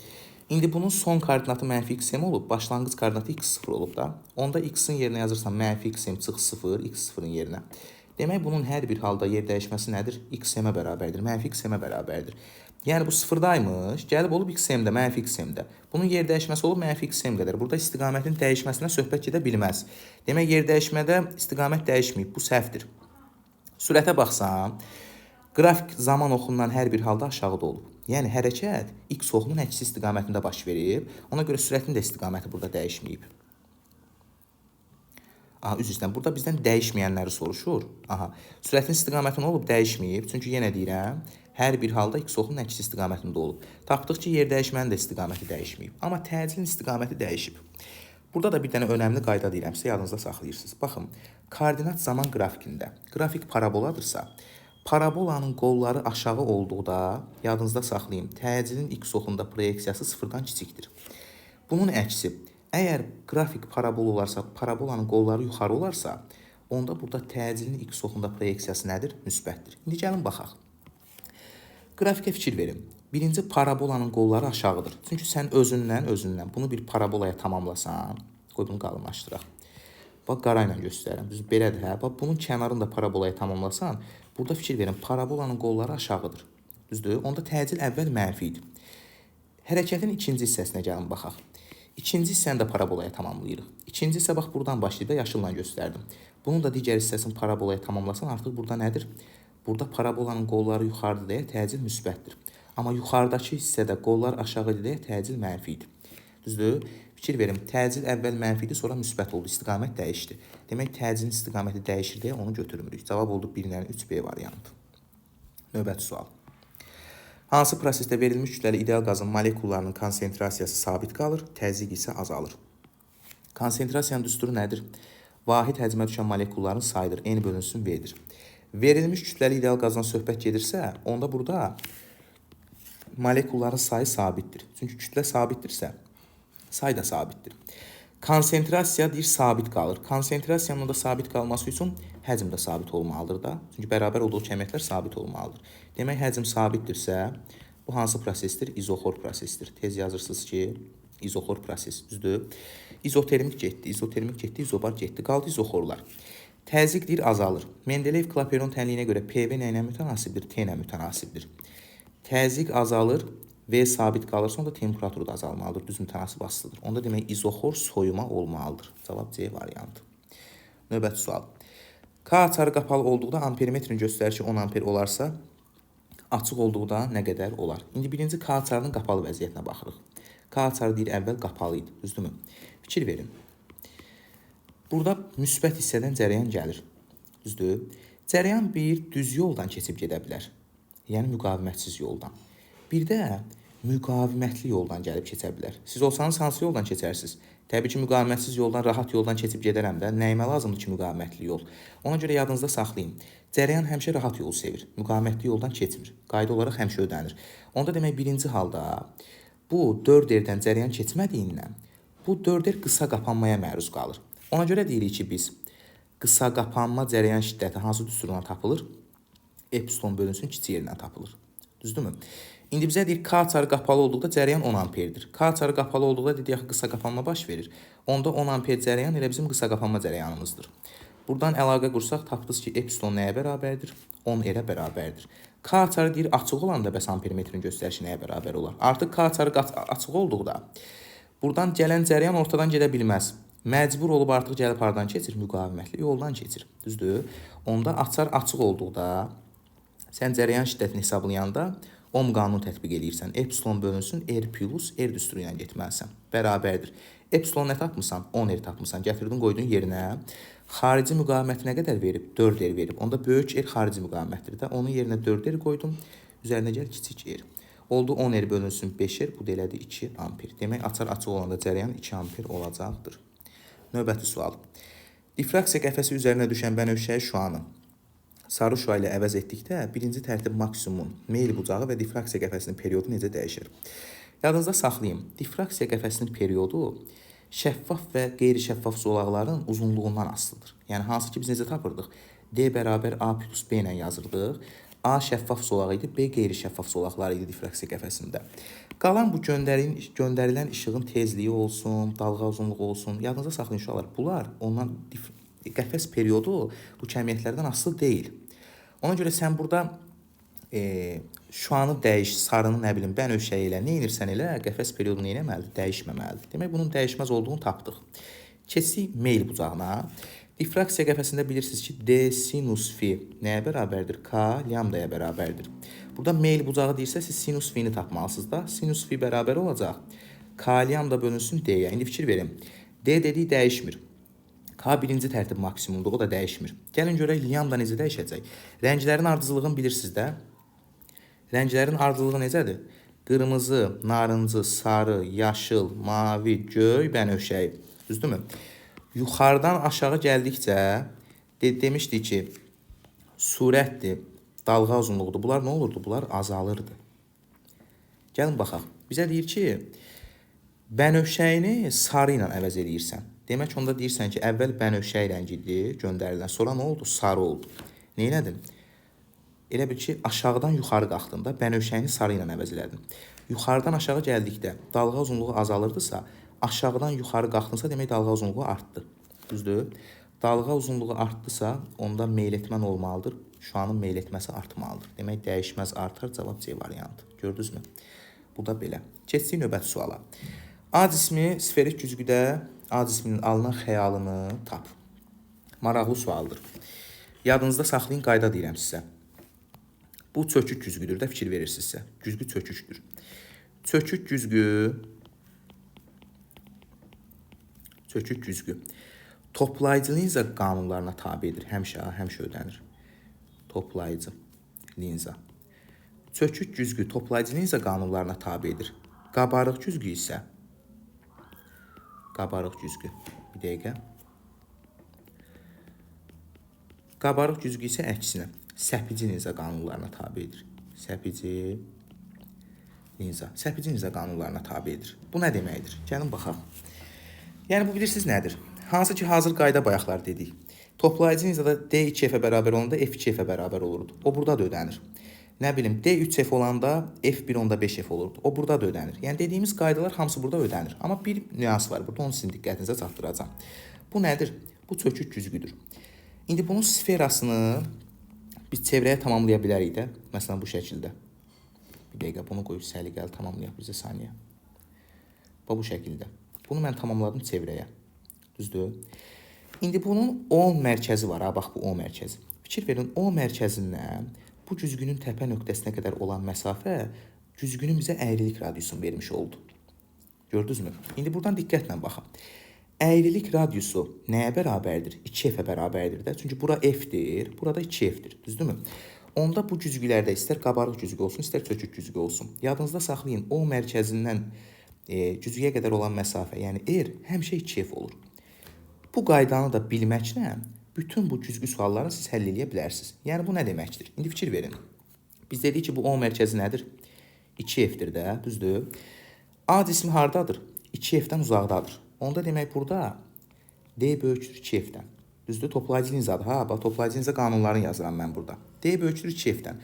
İndi bunun son koordinatı mənfi qism olub, başlanğıc koordinatı x0 olub da. Onda x-in yerinə yazırsan mənfi qism çıx 0, x0'ın yerinə. Demək bunun hər bir halda yer dəyişməsi nədir? X-ə bərabərdir, mənfi x-ə bərabərdir. Yəni bu sıfırdaymış, gəlib olub x-də, mənfi x-də. Bunun yer dəyişməsi olub mənfi x-m qədər. Burada istiqamətin dəyişməsinə söhbət gedə bilməz. Demək, yer dəyişmədə istiqamət dəyişməyib, bu səhvdir. Sürətə baxsam, qrafik zaman oxundan hər bir halda aşağıda olub. Yəni hərəkət x oxunun əksi istiqamətində baş verib, ona görə sürətin də istiqaməti burada dəyişməyib. Aha, üzr istəyirəm. Burada bizdən dəyişməyənləri soruşur. Aha, sürətin istiqaməti nə olub? Dəyişməyib. Çünki yenə deyirəm, hər bir halda x oxunun əksi istiqamətində olub. Tapdıq ki, yer dəyişmənin də istiqaməti dəyişməyib. Amma təcilin istiqaməti dəyişib. Burada da bir dənə önəmli qayda deyirəm sizə, yadınızda saxlayırsınız. Baxın, koordinat zaman qrafikində qrafik paraboladırsa, parabolanın qolları aşağı olduqda, yadınızda saxlayın, təcilin x oxunda proyeksiyası sıfırdan kiçikdir. Bunun əksi, əgər qrafik parabol olarsa, parabolanın qolları yuxarı olarsa, onda burada təcilin x oxunda proyeksiyası nədir? Müsbətdir. İndi gəlin baxaq. Qrafikə fikir verin. Birinci parabolanın qolları aşağıdır. Çünki sən özündən bunu bir parabolaya tamamlasan, qoy bunu qalınlaşdıraq. Bax, qara ilə göstərirəm. Düz belədir, hə? Bax, bunun kənarını da parabolaya tamamlasan, burada fikir verin, parabolanın qolları aşağıdır. Düzdür? Onda təcil əvvəl mənfi idi. Hərəkətin ikinci hissəsinə gəlin baxaq. İkinci hissəni də parabolaya tamamlayırıq. İkinci hissə bax, buradan başlayıb da yaşılla göstərdim. Bunun da digər hissəsini parabolaya tamamlasan, artıq burada nədir? Burada parabolanın qolları yuxarıdır deyə təcil müsbətdir. Amma yuxarıdakı hissədə qollar aşağı deyə təcil mənfi idi. Düzdür? Fikir verin, təcil əvvəl mənfi idi, sonra müsbət oldu, istiqamət dəyişdi. Demək, təcilin istiqaməti dəyişir deyə onu götürmürük. Cavab oldu 1-dən 3B variantı. Növbəti sual. Hansı prosesdə verilmiş kütləli ideal qazın molekullarının konsentrasiyası sabit qalır, təzyiq isə azalır? Konsentrasiyanın düsturu nədir? Vahid həcmə düşən molekulların sayıdır, n bölünsün V-dir. Verilmiş kütləli ideal qazdan söhbət gedirsə, onda burada molekulların sayı sabitdir. Çünki kütlə sabitdirsə, say da sabitdir. Konsentrasiya deyir, sabit qalır. Konsentrasiyanın da sabit qalması üçün həcm də sabit olmalıdır da. Çünki bərabər olduğu kəmiyyətlər sabit olmalıdır. Demək, həcm sabitdirsə, bu hansı prosesdir? İzoxor prosesdir. Tez yazırsınız ki, izoxor proses, düzdür? İzotermik getdi, izobar getdi. Qaldı izoxorlar. Təzyiq deyir, azalır. Mendeleyev-Klaperon tənliyinə görə PV nə ilə mütənasibdir? T ilə mütənasibdir. Təzyiq azalır, V sabit qalırsa, onda temperaturu da azalmalıdır, düz mütənasib asılıdır. Onda demək, izoxor soyuma olmalıdır. Cavab C variantı. Növbəti sual. K açarı qapalı olduqda ampermetrin göstərişi 10 amper olarsa, açıq olduqda nə qədər olar? İndi birinci K açarının qapalı vəziyyətinə baxırıq. K açarı deyir, əvvəl qapalı idi, düzdürmü? Fikir verin. Burada müsbət hissədən cərəyan gəlir, düzdür? Cərəyan bir düz yoldan keçib gedə bilər, yəni müqavimətsiz yoldan. Bir də müqavimətli yoldan gəlib keçə bilər. Siz olsanız hansı yoldan keçərsiniz? Təbii ki, müqavimətsiz yoldan, rahat yoldan keçib gedərəm də. Nəyimə lazımdır ki, müqavimətli yol? Ona görə yadınızda saxlayın. Cərəyan həmişə rahat yolu sevir. Müqavimətli yoldan keçmir. Qayda olaraq həmişə ödənir. Onda demək, birinci halda bu 4R'dən cərəyan keçmədiyindən bu 4R qısa qapanmaya məruz qalır. Ona görə deyirik ki, biz qısa qapanma cərəyan şiddəti hansı düsturuna tapılır? Epsilon bölünsün kiçik yerindən tapılır. Düzdürmü? İndi bizə deyir, K açarı qapalı olduqda cərəyan 10 amperdir. K açarı qapalı olduqda dedik, qısa qapanma baş verir. Onda 10 amper cərəyan elə bizim qısa qapanma cərəyanımızdır. Buradan əlaqə qursaq, tapdınız ki, epsilon nəyə bərabərdir? 10 R-ə bərabərdir. K açarı deyir, açıq olanda bəs ampermetrin göstərişi nəyə bərabər olar? Artıq K açarı açıq olduqda buradan gələn cərəyan ortadan gedə bilməz. Məcbur olub artıq gəlib hardan keçir? Müqavimətli yoldan keçir. Düzdür? Onda açar açıq olduqda sən cərəyan şiddətini hesablayanda Ohm qanunu tətbiq edirsən. Epsilon bölünsün R plus R düsturu ilə getməlisən. Bərabərdir. Epsilon nə tapmısan? 10 R tapmısan. Gətirdin, qoydun yerinə. Xarici müqaviməti nə qədər verib? 4 R verib. Onda böyük R xarici müqavimətdir də. Onun yerinə 4 R qoydum. Üzərinə gəl kiçik R. Oldu 10 R bölünsün 5 R. Bu da elədi 2 amper. Demək, açar açıq olanda cərəyan 2 amper olacaqdır. Növbəti sual. Difraksiya qəfəsi üzərinə düşən bənövşəyi şüanı sarı şüa ilə əvəz etdikdə birinci tərtib maksimumun meyl bucağı və difraksiya qəfəsinin periodu necə dəyişir? Yadınızda saxlayın. Difraksiya qəfəsinin periodu şəffaf və qeyri-şəffaf zolaqların uzunluğundan asılıdır. Yəni, hansı ki, biz necə tapırdıq? D bərabər A plus B ilə yazırdıq. A şəffaf zolaq idi, B qeyri-şəffaf zolaqlar idi difraksiya qəfəsində. Qalan bu göndərilən işığın tezliyi olsun, dalğa uzunluğu olsun. Yadınızda saxlayın şualar. Bunlar ondan qəfəs periodu bu kəmiyyətlərdən asılı deyil. Ona görə sən burada şuanı dəyiş, sarını nə bilim, bənövşəyi ilə nə edirsən elə, qəfəs periodu nə etməlidir? Dəyişməməlidir. Demək, bunun dəyişməz olduğunu tapdıq. Keçsək meyl bucağına. Difraksiya qəfəsində bilirsiniz ki, D sinus fi nəyə bərabərdir? K lambdaya bərabərdir. Burada meyl bucağı deyirsə, siz sinus fi'ni tapmalısınız da. Sinus fi bərabər olacaq. K lambda bölünsün D-yə. İndi fikir verin. D dediyi dəyişmir. K birinci tərtib maksimumdur, o da dəyişmir. Gəlin görək lambda necə dəyişəcək. Rənglərin ardıcıllığını bilirsiniz də. Rənglərin ardıcıllığı necədir? Qırmızı, narıncı, sarı, yaşıl, mavi, göy, bənövşəyi. Düzdürmü? Yuxarıdan aşağı gəldikcə demişdik ki, sürətdir, dalğa uzunluğudur. Bunlar nə olurdu? Bunlar azalırdı. Gəlin baxaq. Bizə deyir ki, bənövşəyini sarı ilə əvəz edirsən. Demək onda deyirsən ki, əvvəl bənövşəyi rəngidir, göndərilən. Sonra nə oldu? Sarı oldu. Neylədin? Elə bil ki, aşağıdan yuxarı qalxdığında bənövşəyini sarı ilə əvəz elədin. Yuxarıdan aşağı gəldikdə dalğa uzunluğu azalırdısa, aşağıdan yuxarı qalxdınsa, demək dalğa uzunluğu artdı. Düzdür? Dalğa uzunluğu artdısa, onda meyletmən olmalıdır. Şüanın meyletməsi artmalıdır. Demək, dəyişməz artar, cavab C variantı. Gördünüzmü? Bu da belə. Keçdik növbəti suala. A cismi sferik güzgüdə A cisminin alınan xəyalını tap. Maraqlı sualdır. Yadınızda saxlayın, qayda deyirəm sizə. Bu çökük güzgüdür də fikir verirsinizsə. Güzgü çökükdür. Çökük güzgü toplayıcı linza qanunlarına tabidir. Həmişə ödənir. Toplayıcı linza. Çökük güzgü toplayıcı linza qanunlarına tabidir. Qabarıq güzgü isə bir dəqiqə. Qabarıq güzgü isə əksinə səpici linza qanunlarına tabidir. Səpici linza qanunlarına tabidir. Bu nə deməkdir? Gəlin baxaq. Yəni bu bilirsiniz nədir? Hansı ki hazır qayda bayaqlar dedik. Toplayıcı linzada D 2F-ə bərabər olanda F 2F-ə bərabər olurdu. O burada da ödənir. Nə bilim, D 3F olanda F1 onda 5F olurdu. O burada da ödənir. Yəni dediyimiz qaydalar hamısı burada ödənir. Amma bir nüans var burada, onu sizin diqqətinizə çatdıracağam. Bu nədir? Bu çökük güzgüdür. İndi bunun sferasını biz çevrəyə tamamlaya bilərik də. Məsələn, bu şəkildə. Bir dəqiqə, bunu qoyub səliqəli tamamlayaq bizə saniyə. Bu şəkildə. Bunu mən tamamladım çevrəyə. Düzdür? İndi bunun O mərkəzi var. Ha, bax bu O mərkəzi. Fikir verin, O mərkəzindən bu güzgünün təpə nöqtəsinə qədər olan məsafə güzgünün bizə əyrilik radiusunu vermiş oldu. Gördünüzmü? İndi buradan diqqətlə baxın. Əyrilik radiusu nəyə bərabərdir? 2F-ə bərabərdir də. Çünki bura F-dir, burada 2F-dir. Düzdürmü? Onda bu güzgülərdə istər qabarıq güzgü olsun, istər çökük güzgü olsun. Yadınızda saxlayın, O mərkəzindən güzgüyə qədər olan məsafə, yəni R həmişə 2F olur. Bu qaydanı da bilməklə bütün bu güzgü suallarını siz həll edə bilərsiniz. Yəni bu nə deməkdir? İndi fikir verin. Biz dedik ki, bu O mərkəzi nədir? 2F-dir də, düzdür? A cismi hardadır? 2F-dən uzaqdadır. Onda demək burada D böyükdür 2F-dən. Düzdür? Toplayıcı linzadır. Ha, bax toplayıcı linza qanunlarını yazıram mən burada. D böyükdür 2F-dən.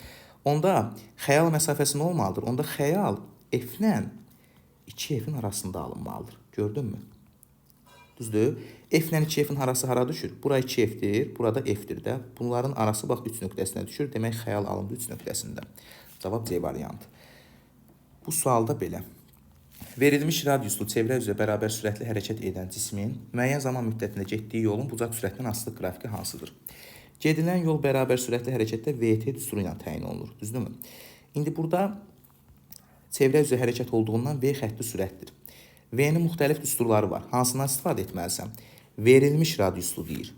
Onda xəyal məsafəsi nə olmalıdır? Onda xəyal F-lə 2F-in arasında alınmalıdır. Gördünmü? Düzdür? F-lə 2F-in arası hara düşür? Bura 2F-dir, burada F-dir də. Bunların arası bax 3 nöqtəsinə düşür. Demək, xəyal alındı 3 nöqtəsində. Cavab C variantı. Bu sualda belə. Verilmiş radiuslu çevrə üzrə bərabər sürətli hərəkət edən cismin müəyyən zaman müddətində getdiyi yolun bucaq sürətindən asılı qrafiki hansıdır? Gedilən yol bərabər sürətli hərəkətdə VT düsturu ilə təyin olunur. Düzdürmü? İndi burada çevrə üzrə hərəkət olduğundan V xətti sürətdir. V-nin müxtəlif düsturları var. Hansından istifadə etməlisən? Verilmiş radiuslu deyir.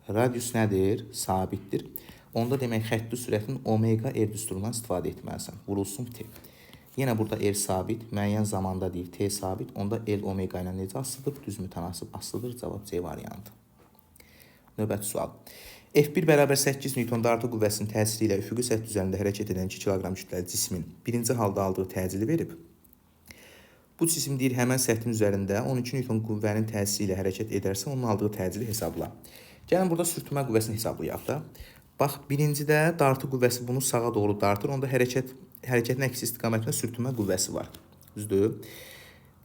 Radius nədir? Sabitdir. Onda demək xətti sürətin omega R düsturundan istifadə etməlisən. Vurulsun T. Yenə burada R sabit, müəyyən zamanda deyir T sabit. Onda L omega ilə necə asılıdır? Düz mütənasib asılıdır. Cavab C variantı. Növbəti sual. F1 bərabər 8 Newton dartı qüvvəsinin təsiri ilə üfüqi səthi üzərində hərəkət edən 2 kiloqram kütləli cismin birinci halda aldığı təcili verib. Bu cisim deyir həmən səthin üzərində 12 Newton qüvvənin təsiri ilə hərəkət edərsə onun aldığı təcili hesabla. Gəlin burada sürtünmə qüvvəsini hesablayaq da. Bax, birincidə dartı qüvvəsi bunu sağa doğru dartır. Onda hərəkətin əksi istiqamətində sürtünmə qüvvəsi var. Düzdür?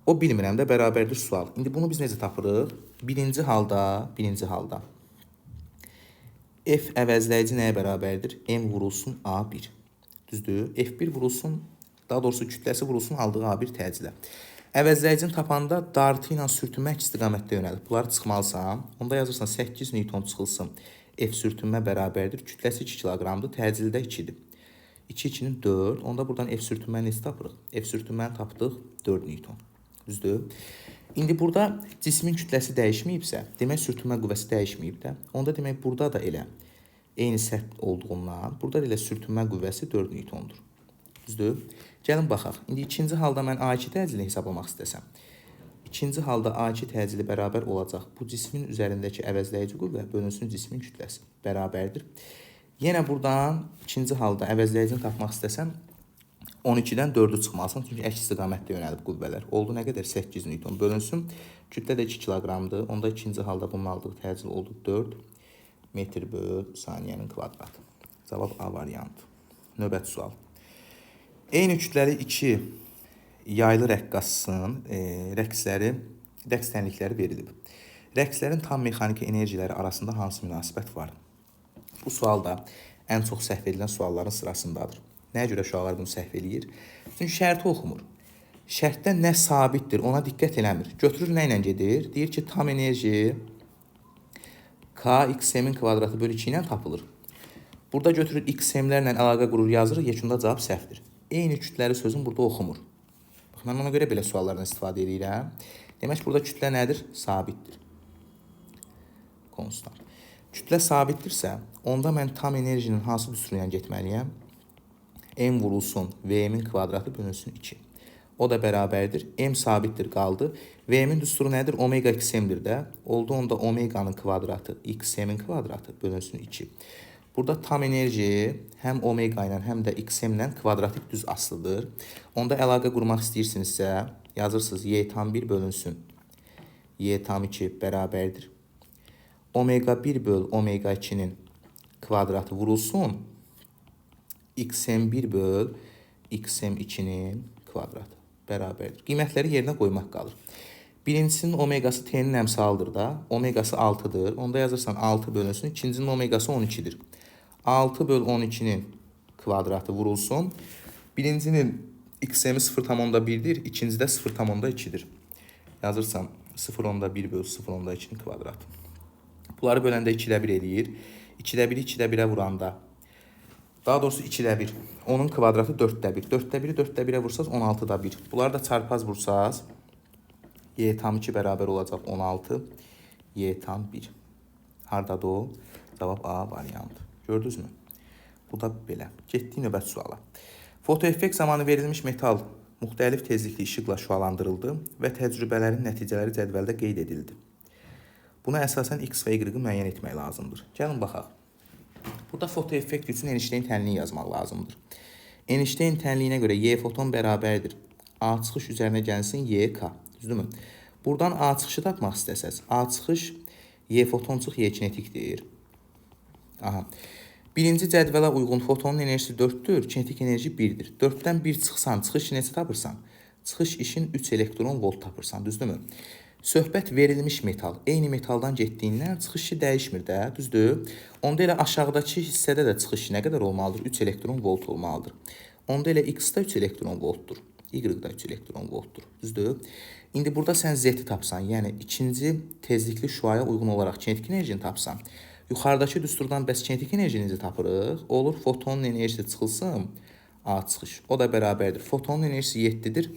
O bilmirəm də, bərabərdir sual. İndi bunu biz necə tapırıq? Birinci halda F əvəzləyici nəyə bərabərdir? M vurulsun A1. Düzdür? F1 vurulsun, daha doğrusu kütləsi vurulsun aldığı A1 təcillə. Əvəzləyicini tapanda dartı ilə sürtünmə istiqamətdə yönəlib. Bunları çıxmalısan. Onda yazırsan 8 Newton çıxılsın. F sürtünmə bərabərdir. Kütləsi 2 kiloqramdır. Təcildə 2-dir. 2-2-nin 4. Onda buradan F sürtünməni necə tapırıq? F sürtünməni tapdıq 4 Newton. Düzdür? İndi burada cismin kütləsi dəyişməyibsə, demək sürtünmə qüvvəsi dəyişməyib də. Onda demək burada da elə eyni sərt olduğundan, burada da elə sürtünmə qüvvəsi 4 newtondur. Düzdür? Gəlin baxaq. İndi ikinci halda mən A2 təcilini hesablamaq istəsəm. İkinci halda A2 təcili bərabər olacaq. Bu cismin üzərindəki əvəzləyici qüvvə bölünsün cismin kütləsi bərabərdir. Yenə buradan ikinci halda əvəzləyicini tapmaq istəsəm 12-dən 4-ü çıxmalısın. Çünki əks istiqamətdə yönəlib qüvvələr. Oldu nə qədər? 8 newton bölünsün. Kütlə də 2 kiloqramdır. Onda ikinci halda bunun aldığı təcil oldu 4 metr böl saniyənin kvadratı. Cavab A variantı. Növbəti sual. Eyni kütləli 2 yaylı rəqqasın rəqs tənlikləri verilib. Rəqslərin tam mexaniki enerjiləri arasında hansı münasibət var? Bu sualda ən çox səhv edilən sualların sırasındadır. Nəyə görə uşaqlar bunu səhv eləyir? Çünki şərti oxumur. Şərtdə nə sabitdir, ona diqqət eləmir. Götürür nə ilə gedir? Deyir ki, tam enerji K xm-in kvadratı bölü 2 ilə tapılır. Burada götürür xm-lərlə əlaqə qurur, yazırıq, yekunda cavab səhvdir. Eyni kütləli sözün burada oxumur. Bax, mən ona görə belə suallardan istifadə edirəm. Demək, burada kütlə nədir? Sabitdir. Konstant. Kütlə sabitdirsə, onda mən tam enerjinin hansı düsturu ilə getməliyəm? M vurulsun V'min kvadratı bölünsün 2. O da bərabərdir. M sabitdir qaldı. V'min düsturu nədir? Omega xm'dir də. Oldu onda omeganın kvadratı xm'in kvadratı bölünsün 2. Burada tam enerji həm omega ilə həm də xm-lə kvadratik düz asılıdır. Onda əlaqə qurmaq istəyirsinizsə yazırsınız y tam 1 bölünsün y tam 2 bərabərdir. Omega 1 böl omega 2-nin kvadratı vurulsun xm 1 böl xm 2-nin kvadratı bərabərdir. Qiymətləri yerinə qoymaq qalır. Birincisinin omegası t'nin əmsalıdır da. Omegası 6'dır. Onda yazırsan 6 bölünsün. İkincinin omegası 12'dir. 6 böl 12'nin kvadratı vurulsun. Birincinin xm'i 0,1'dir. İkincisi de 0,2'dir. Yazırsan 0,1 böl 0,2'nin kvadratı. Bunları böləndə 2'də 1 eləyir. 2'də 1'i 2'də 1'ə vuranda. Daha doğrusu 2'də 1. Onun kvadratı 4'də 1. 4'də 1'i 4'də 1'ə vursaz 16'da 1. Bunları da çarpaz vursaz y tam 2 bərabər olacaq 16. Y tam 1. Hardadır o? Cavab A variantı. Gördünüz mü? Bu da belə. Getdik növbəti suala. Fotoeffekt zamanı verilmiş metal müxtəlif tezlikli işıqla şüalandırıldı və təcrübələrin nəticələri cədvəldə qeyd edildi. Buna əsasən X və Y-i müəyyən etmək lazımdır. Gəlin baxaq. Burada fotoeffekt üçün Einstein tənliyi yazmaq lazımdır. Einstein tənliyinə görə Y foton bərabərdir. A çıxış üzərinə gəlsin YK. Düzdürmü? Buradan A çıxışı tapmaq istəsəz. A çıxış Y fotonçuq Y kinetikdir. Aha. Birinci cədvələ uyğun fotonun enerjisi 4'dür, kinetik enerji 1'dir. 4'dən 1 çıxsan, çıxış neçə tapırsan? Çıxış işin 3 elektron volt tapırsan, düzdürmü? Söhbət verilmiş metal, eyni metaldan getdiyindən çıxışı dəyişmir də, düzdür? Onda elə aşağıdakı hissədə də çıxış nə qədər olmalıdır? 3 elektron volt olmalıdır. Onda elə X-da 3 elektron voltdur. Y-da 3 elektron voltdur, düzdür? İndi burada sən Z-i tapsan, yəni ikinci tezlikli şüaya uyğun olaraq kinetik enerjini tapsan, yuxarıdakı düsturdan bəs kinetik enerjinizi tapırıq. Olur fotonun enerjisi çıxılsın A çıxış. O da bərabərdir. Fotonun enerjisi 7'dir.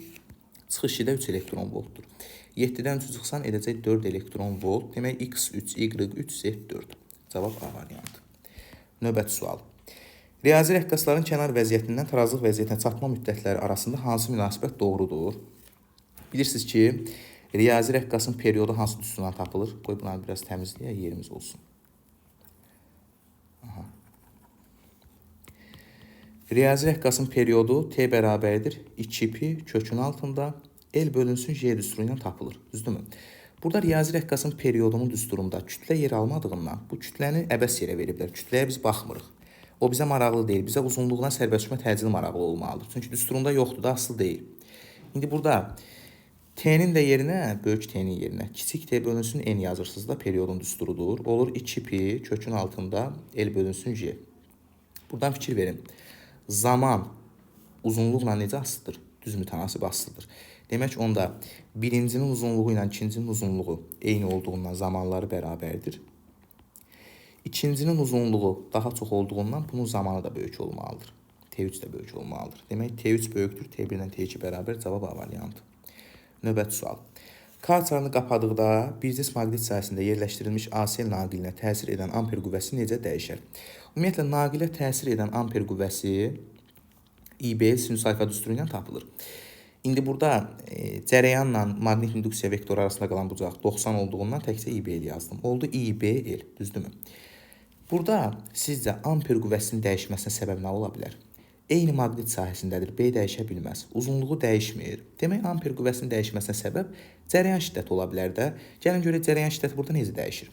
Çıxışı da 3 elektron voltdur. 7'dən 3 çıxsan edəcək 4 elektron volt. Demək X3, Y3, Z4. Cavab A variantı. Növbəti sual. Riyazi rəqqasların kənar vəziyyətindən tarazlıq vəziyyətinə çatma müddətləri arasında hansı münasibət doğrudur? Bilirsiniz ki, riyazi rəqqasın periodu hansı düsturdan tapılır? Qoy bunları biraz təmizləyək, yerimiz olsun. Aha. Riyazi rəqqasın periodu T bərabərdir 2pi kökün altında L bölünsün J düsturu ilə tapılır. Düzdürmü? Burada riyazi rəqqasın periodunun düsturunda kütlə yer almadığından bu kütləni əbəs yerə veriblər. Kütləyə biz baxmırıq. O bizə maraqlı deyil. Bizə uzunluğuna sərbəstləşmə təcili maraqlı olmalıdır. Çünki düsturunda yoxdur da, asıl deyil. İndi burada T'nin də yerinə, böyük T'nin yerinə kiçik T bölünsün N yazırsınız da periyodun düsturudur. Olur 2pi kökün altında L bölünsün J. Buradan fikir verin. Zaman uzunluqla necə asılıdır? Düz mütənasib asılıdır. Demək onda birincinin uzunluğu ilə ikincinin uzunluğu eyni olduğundan zamanları bərabərdir. İkincinin uzunluğu daha çox olduğundan bunun zamanı da böyük olmalıdır. T3 də böyük olmalıdır. Demək T3 böyükdür, T1 ilə T2 bərabər, cavab A variantı. Növbəti sual. K açarını qapadıqda bir cis maqnit sahəsində yerləşdirilmiş ASL naqilinə təsir edən amper qüvvəsi necə dəyişər? Ümumiyyətlə, naqilə təsir edən amper qüvvəsi İB sinus alfa düsturu ilə tapılır. İndi burada cərəyanla maqnit induksiya vektoru arasında qalan bucaq 90 olduğundan təkcə İB-l yazdım. Oldu İB-l, düzdürmü? Burada sizcə amper qüvvəsinin dəyişməsinə səbəb nə ola bilər? Eyni maqnit sahəsindədir, B dəyişə bilməz. Uzunluğu dəyişmir. Demək, amper qüvvəsinin dəyişməsinə səbəb cərəyan şiddəti ola bilər də. Gəlin görə cərəyan şiddəti burada necə dəyişir?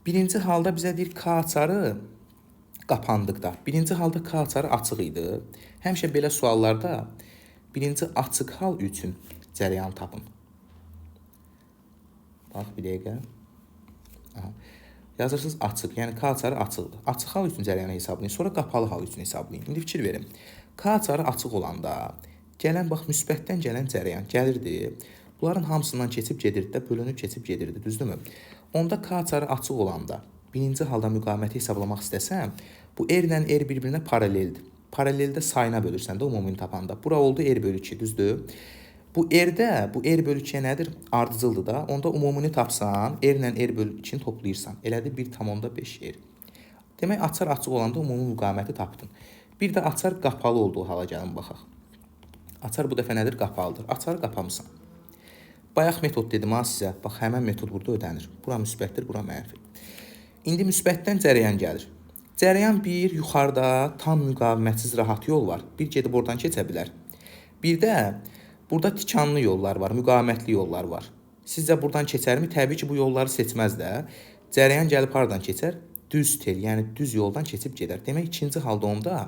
Birinci halda bizə deyir K açarı qapandıqda. Birinci halda K açarı açıq idi. Həmişə belə suallarda birinci açıq hal üçün cərəyan tapın. Bax, bir dəqiqə. Aha. Yazırsınız açıq, yəni K açarı açıqdır. Açıq hal üçün cərəyanı hesablayın, sonra qapalı hal üçün hesablayın. İndi fikir verin. K açarı açıq olanda gələn, bax, müsbətdən gələn cərəyan gəlirdi. Bunların hamısından keçib gedirdi də, bölünüb keçib gedirdi, düzdürmü? Onda K açarı açıq olanda birinci halda müqaviməti hesablamaq istəsəm, bu R ilə R bir-birinə paraleldir. Paraleldə sayına bölürsən də umumini tapanda. Bura oldu R bölü 2, düzdür? Bu R-də, bu R bölü 2-yə nədir? Ardıcıldır da. Onda umumini tapsan, R ilə R bölü 2-ni toplayırsan. Elədir 1,5 R. Demək, açar açıq olanda umumi müqaviməti tapdın. Bir də açar qapalı olduğu hala gəlin baxaq. Açar bu dəfə nədir? Qapalıdır. Açarı qapamısan. Bayaq metod dedim ha sizə. Bax, həmən metod burada ödənir. Bura müsbətdir, bura mənfi. İndi müsbətdən cərəyan gəlir. Cərəyan 1, yuxarıda tam müqavimətsiz rahat yol var. Bir gedib oradan keçə bilər. Bir də burada tikanlı yollar var, müqavimətli yollar var. Sizcə buradan keçərmi? Təbii ki, bu yolları seçməz də. Cərəyan gəlib haradan keçər? Düz tel, yəni düz yoldan keçib gedər. Demək, ikinci halda onda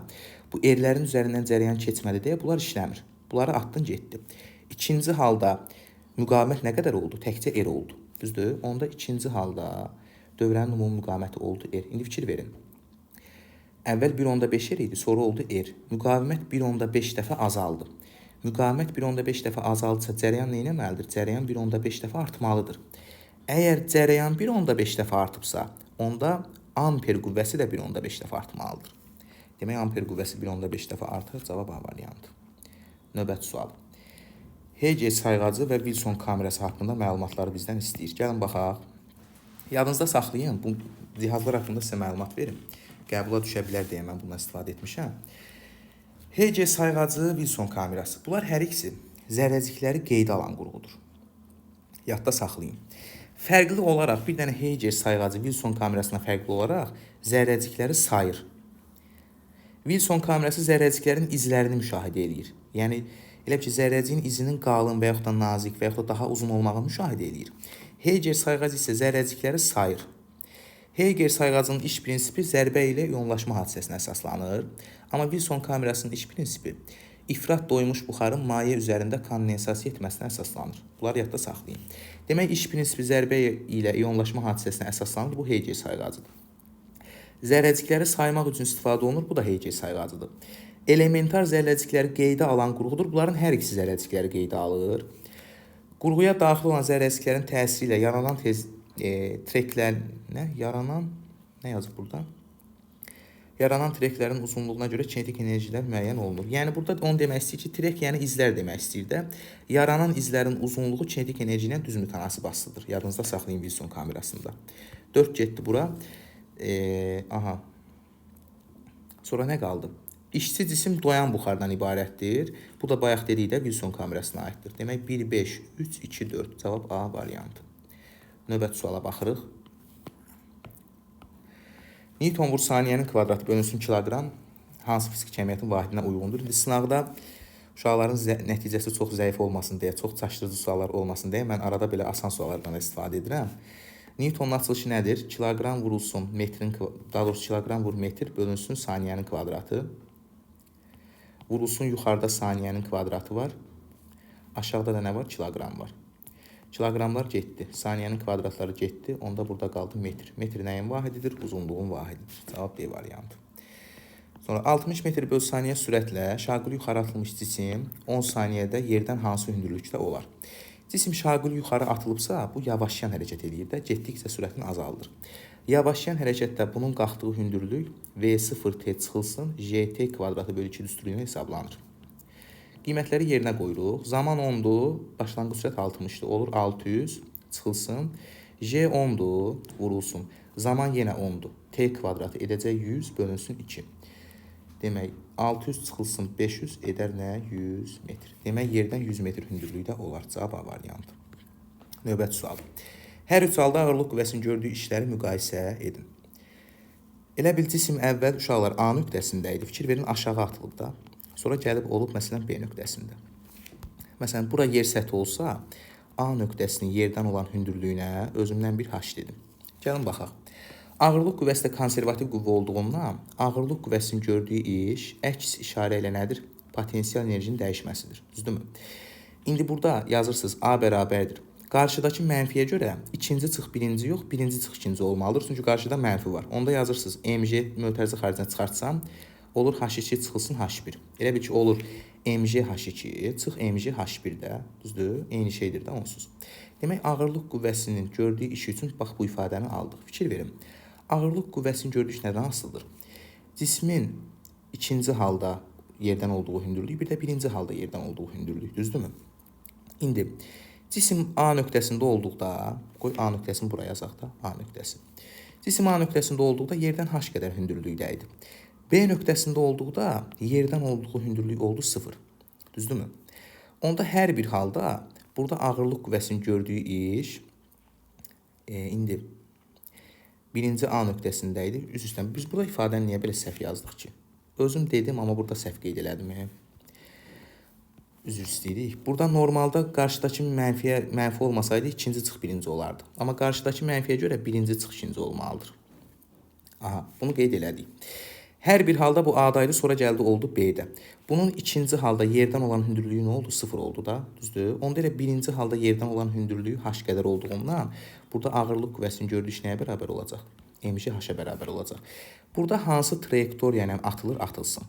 bu erlərin üzərindən cərəyan keçmədi deyə bunlar işləmir. Bunları atdın, getdi. İkinci halda müqavimət nə qədər oldu? Təkcə R oldu. Düzdür? Onda ikinci halda dövrənin ümumi müqaviməti oldu R. İndi fikir verin. Əvvəl 1,5 R idi, sonra oldu R. Müqavimət 1,5 dəfə azaldı. Müqavimət 1,5 dəfə azaldısa cərəyan nə etməlidir? Cərəyan 1,5 dəfə artmalıdır. Əgər cərəyan 1,5 dəfə artıbsa, onda amper qüvvəsi də 1,5 dəfə artmalıdır. Demək, amper qüvvəsi 1,5 dəfə artır, cavab A variantı. Növbəti sual. Hegel sayğacı və Wilson kamerası haqqında məlumatları bizdən istəyir. Gəlin baxaq. Yadınızda saxlayın, bu cihazlar haqqında sizə məlumat verim. Qəbula düşə bilər deyə mən bundan istifadə etmişəm. Hegel sayğacı, Wilson kamerası. Bunlar hər ikisi zərrəcikləri qeydə alan qurğudur. Yadda saxlayın. Fərqli olaraq bir dənə Hegel sayğacı Wilson kamerasına fərqli olaraq zərrəcikləri sayır. Wilson kamerası zərrəciklərin izlərini müşahidə edir. Yəni, elə ki, zərrəciyin izinin qalın və yaxud da nazik və yaxud da daha uzun olmağını müşahidə edir. Hegel sayğacı isə zərrəcikləri sayır. Hegel sayğacının iş prinsipi zərbə ilə iyonlaşma hadisəsinə əsaslanır. Amma Wilson kamerasının iş prinsipi ifrat doymuş buxarın maye üzərində kondensasiya etməsinə əsaslanır. Bunları yadda saxlayın. Demək, iş prinsipi zərbə ilə iyonlaşma hadisəsinə əsaslanır. Bu Hegel sayğacıdır. Zərrəcikləri saymaq üçün istifadə olunur. Bu da Hegel sayğacıdır. Elementar zərrəcikləri qeydə alan qurğudur. Bunların hər ikisi zərrəcikləri qeydə alır. Qurğuya daxil olan zərrəciklərin təsiri ilə yaranan treklər, nə yazıb burada? Yaranan treklərin uzunluğuna görə kinetik enerjilər müəyyən olunur. Yəni, burada onu demək istəyir ki, trek yəni izlər demək istəyir də. Yaranan izlərin uzunluğu kinetik enerji ilə düz mütənasib asılıdır. Yadınızda saxlayın Wilson kamerasında. 4 getdi bura. Aha. Sonra nə qaldı? İşçi cisim doyan buxardan ibarətdir. Bu da bayaq dedikdə Wilson kamerasına aiddir. Demək, 1, 5, 3, 2, 4. Cavab A variantı. Növbəti suala baxırıq. Newton vur saniyənin kvadratı bölünsün kiloqram hansı fiziki kəmiyyətin vahidinə uyğundur? İndi sınaqda uşaqların nəticəsi çox zəif olmasın deyə, çox çaşdırıcı suallar olmasın deyə mən arada belə asan suallardan istifadə edirəm. Newtonun açılışı nədir? Kiloqram vurulsun metrin, daha doğrusu kiloqram vur metr bölünsün saniyənin kvadratı. Vurulsun yuxarıda saniyənin kvadratı var. Aşağıda da nə var? Kiloqram var. Kiloqramlar getdi. Saniyənin kvadratları getdi. Onda burada qaldı metr. Metr nəyin vahididir? Uzunluğun vahididir. Cavab D variantı. Sonra 60 metr böl saniyə sürətlə şaquli yuxarı atılmış cisim 10 saniyədə yerdən hansı hündürlükdə olar? Cisim şaquli yuxarı atılıbsa, bu yavaşlayan hərəkət edir də, getdikcə sürətini azaldır. Yavaşlayan hərəkətdə bunun qalxdığı hündürlük V0T çıxılsın, JT kvadratı bölü 2 düsturu ilə hesablanır. Qiymətləri yerinə qoyuruq. Zaman 10-dur, başlanğıc sürət 60-dır. Olur 600 çıxılsın. J 10-dur, vurulsun. Zaman yenə 10-dur. T kvadratı edəcək 100 bölünsün 2. Demək 600 çıxılsın 500 edər nə? 100 metr. Demək yerdən 100 metr hündürlükdə olar. Cavab A variantı. Növbəti sual. Hər üç halda ağırlıq qüvvəsinin gördüyü işləri müqayisə edin. Elə bil cisim əvvəl uşaqlar A nöqtəsində idi. Fikir verin aşağı atılıb da. Sonra gəlib olub məsələn B nöqtəsində. Məsələn bura yer səthi olsa A nöqtəsinin yerdən olan hündürlüyünə özümdən bir h dedim. Gəlin baxaq. Ağırlıq qüvvəsi də konservativ qüvvə olduğundan ağırlıq qüvvəsinin gördüyü iş əks işarə ilə nədir? Potensial enerjinin dəyişməsidir. Düzdürmü? İndi burada yazırsınız A bərabərdir. Qarşıdakı mənfiyə görə ikinci çıx birinci yox, birinci çıx ikinci olmalıdır. Çünki qarşıda mənfi var. Onda yazırsınız mg mötərizə xaricinə çıxartsam olur h2 çıxılsın h1. Elə bil ki olur mg h2 çıx mg h1-də. Düzdür? Eyni şeydir də onsuz. Demək ağırlıq qüvvəsinin gördüyü iş üçün bax bu ifadəni aldıq. Fikir verin. Ağırlıq qüvvəsinin gördüyü iş nədən asılıdır? Cismin ikinci halda yerdən olduğu hündürlük, bir də birinci halda yerdən olduğu hündürlük. Düzdürmü? İndi cisim A nöqtəsində olduqda, qoy A nöqtəsini buraya yazaq da, A nöqtəsi. Cisim A nöqtəsində olduqda yerdən h qədər hündürlükdə idi. B nöqtəsində olduqda yerdən olduğu hündürlük oldu 0. Düzdürmü? Onda hər bir halda burada ağırlıq qüvvəsinin gördüyü iş indi birinci A nöqtəsində idi. Üst-üstə biz burada ifadəni niyə belə səhv yazdıq ki? Özüm dedim, amma burada səhv qeyd elədim. Üzr istəyirik. Burada normalda qarşıdakı mənfi olmasaydı ikinci çıx birinci olardı. Amma qarşıdakı mənfiyə görə birinci çıx ikinci olmalıdır. Aha, bunu qeyd elədik. Hər bir halda bu A'daydı, sonra gəldi oldu B'də. Bunun ikinci halda yerdən olan hündürlüyü nə oldu? 0 oldu da, düzdür? Onda elə birinci halda yerdən olan hündürlüyü h qədər olduğundan burada ağırlıq qüvvəsinin gördüyü iş nəyə bərabər olacaq? mg h-ə bərabər olacaq. Burada hansı trayektoriya ilə atılır, atılsın.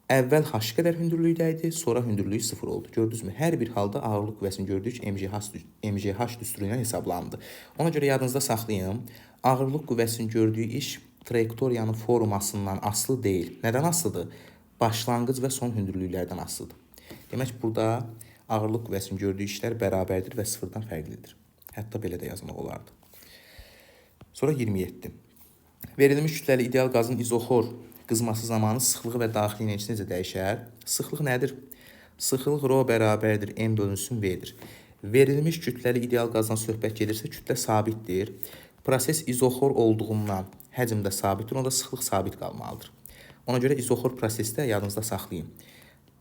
Əvvəl h qədər hündürlükdə idi, sonra hündürlüyü 0 oldu. Gördünüzmü? Hər bir halda ağırlıq qüvvəsini gördük mgh düsturu ilə hesablandı. Ona görə yadınızda saxlayın. Ağırlıq qüvvəsinin gördüyü iş trayektoriyanın formasından asılı deyil. Nədən asılıdır? Başlanğıc və son hündürlüklərdən asılıdır. Demək burada ağırlıq qüvvəsinin gördüyü işlər bərabərdir və 0-dan fərqlidir. Hətta belə də yazmaq olardı. Sonra 27. Verilmiş kütləli ideal qazın izoxor qızması zamanı sıxlığı və daxili enerjisi necə dəyişər? Sıxlıq nədir? Sıxlıq rho bərabərdir, m bölünsün v-dir. Verilmiş kütləli ideal qazdan söhbət gedirsə, kütlə sabitdir. Proses izoxor olduğundan həcm də sabitdir, onda sıxlıq sabit qalmalıdır. Ona görə izoxor prosesdə yadınızda saxlayın.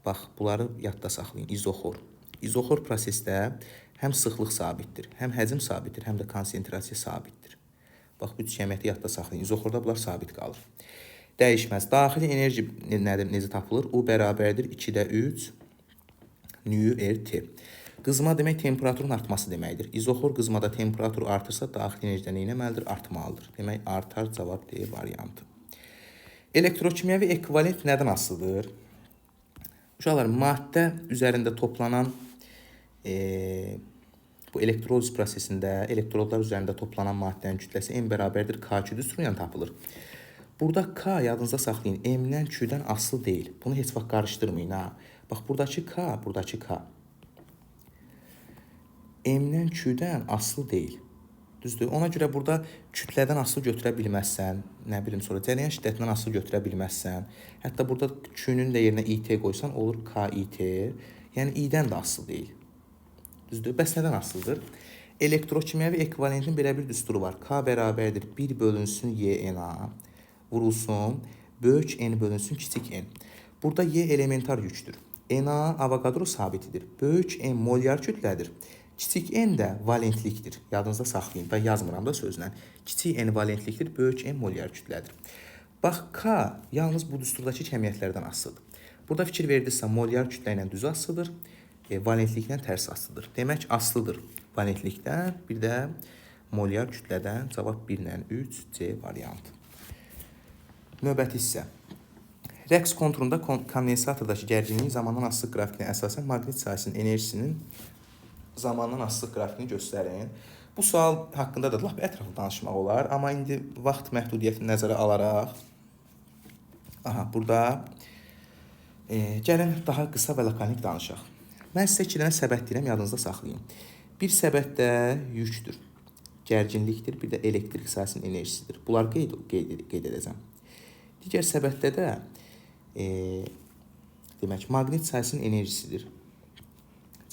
Bax, bunları yadda saxlayın. İzoxor. İzoxor prosesdə həm sıxlıq sabitdir, həm həcm sabitdir, həm də konsentrasiya sabitdir. Bax, bu üç cəmiyyəti yadda saxlayın. İzoxorda bunlar sabit qalır. Dəyişməz. Daxili enerji nədir, necə tapılır? U bərabərdir 2-də 3 nü/t. Qızma demək temperaturun artması deməkdir. İzoxor qızmada temperatur artırsa daxili enerjidə nə etməlidir? Artmalıdır. Demək artar, cavab D variantı. Elektrokimyəvi ekvivalent nədən asılıdır? Uşaqlar, maddə üzərində toplanan bu elektroliz prosesində elektrodlar üzərində toplanan maddənin kütləsi m bərabərdir K2 düsturu ilə tapılır. Burada K yadınızda saxlayın, M-dən Q-dən asılı deyil. Bunu heç vaxt qarışdırmayın. Ha. Bax, buradakı K, buradakı K. M-dən Q-dən asılı deyil. Düzdür? Ona görə burada kütlədən asılı götürə bilməzsən, nə bilim sonra cərəyan şiddətindən asılı götürə bilməzsən. Hətta burada Q-nün də yerinə IT qoysan olur KIT. Yəni I-dən də asılı deyil. Düzdür? Bəs nədən asılıdır? Elektrokimyəvi ekvivalentin belə bir düsturu var. K bərabərdir 1 bölünsün YNA. Vurulsun, böyük n bölünsün kiçik n. Burada y elementar yükdür. Na Avogadro sabitidir. Böyük n molyar kütlədir. Kiçik n də valentlikdir. Yadınızda saxlayın və yazmıram da sözlə. Kiçik n valentlikdir, böyük n molyar kütlədir. Bax, K yalnız bu düsturdakı kəmiyyətlərdən asılıdır. Burada fikir verdinizsə, molyar kütlə ilə düz asılıdır, valentliklə tərs asılıdır. Demək, asılıdır valentlikdən, bir də molyar kütlədən. Cavab 1 ilə 3, C variantı. Növbəti hissə. Rəqs konturunda kondensatordakı gərginliyin zamandan asılıq qrafikinə əsasən maqnit sahəsinin enerjisinin zamandan asılıq qrafikini göstərin. Bu sual haqqında da lap ətraflı danışmaq olar, amma indi vaxt məhdudiyyətini nəzərə alaraq burada Gəlin daha qısa və lakonik danışaq. Mən sizə 2 dənə səbət deyirəm, yadınızda saxlayın. Bir səbətdə yükdür, gərginlikdir, bir də elektrik sahəsinin enerjisidir. Bunlar qeyd edəcəm. Digər səbətdə də demək, maqnit sahəsinin enerjisidir.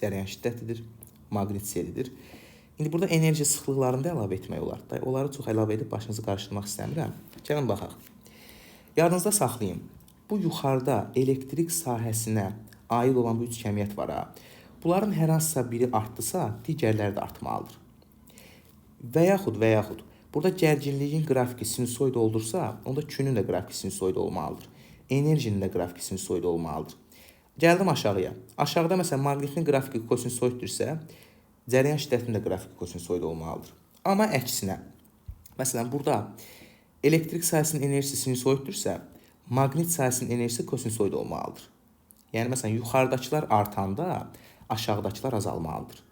Cərəyan şiddətidir, maqnit selidir. İndi burada enerji sıxlıqlarını da əlavə etmək olar. Onları çox əlavə edib başınızı qarışdırmaq istəmirəm. Gəlin baxaq. Yadınızda saxlayın. Bu yuxarıda elektrik sahəsinə aid olan bu üç kəmiyyət var. Bunların hər hansısa biri artdısa, digərləri də artmalıdır. Və yaxud burada gərginliyin qrafiki sinusoid olursa, onda küünün də qrafiki sinusoid olmalıdır. Enerjinin də qrafiki sinusoid olmalıdır. Gəldim aşağıya. Aşağıda məsələn maqnitin qrafiki kosinusoiddirsə, cərəyan şiddətinin də qrafiki kosinusoid olmalıdır. Amma əksinə, məsələn burada elektrik sahəsinin enerjisi sinusoiddirsə, maqnit sahəsinin enerjisi kosinusoid olmalıdır. Yəni məsələn yuxarıdakılar artanda aşağıdakılar azalmalıdır.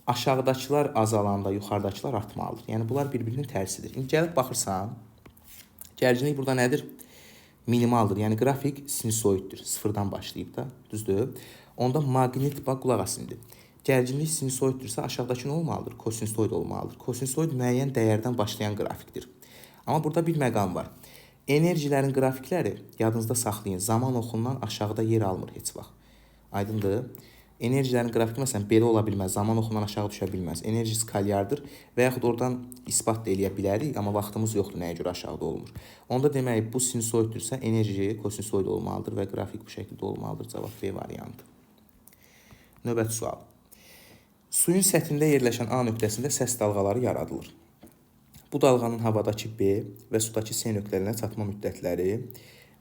Aşağıdakılar azalanda yuxarıdakılar artmalıdır. Yəni bunlar bir-birinin tərsidir. İndi gəlib baxırsan, gərginlik burada nədir? Minimaldır. Yəni qrafik sinusoiddir. Sıfırdan başlayıb da, düzdür? Onda maqnit, bax qulaq as indi. Gərginlik sinusoiddirsə aşağıdakı nə olmalıdır? Kosinusoid olmalıdır. Kosinusoid müəyyən dəyərdən başlayan qrafikdir. Amma burada bir məqam var. Enerjilərin qrafikləri yadınızda saxlayın. Zaman oxundan aşağıda yer almır heç vaxt. Aydındır? Enerjilərin qrafiki məsələn belə ola bilməz. Zaman oxundan aşağı düşə bilməz. Enerji skalyardır və yaxud oradan isbat da eləyə bilərik, amma vaxtımız yoxdur nəyə görə aşağıda olmur. Onda demək bu sinusoiddirsə enerji kosinusoid olmalıdır və qrafik bu şəkildə olmalıdır. Cavab B variantı. Növbəti sual. Suyun səthində yerləşən A nöqtəsində səs dalğaları yaradılır. Bu dalğanın havadakı B və sudakı C nöqtələrinə çatma müddətləri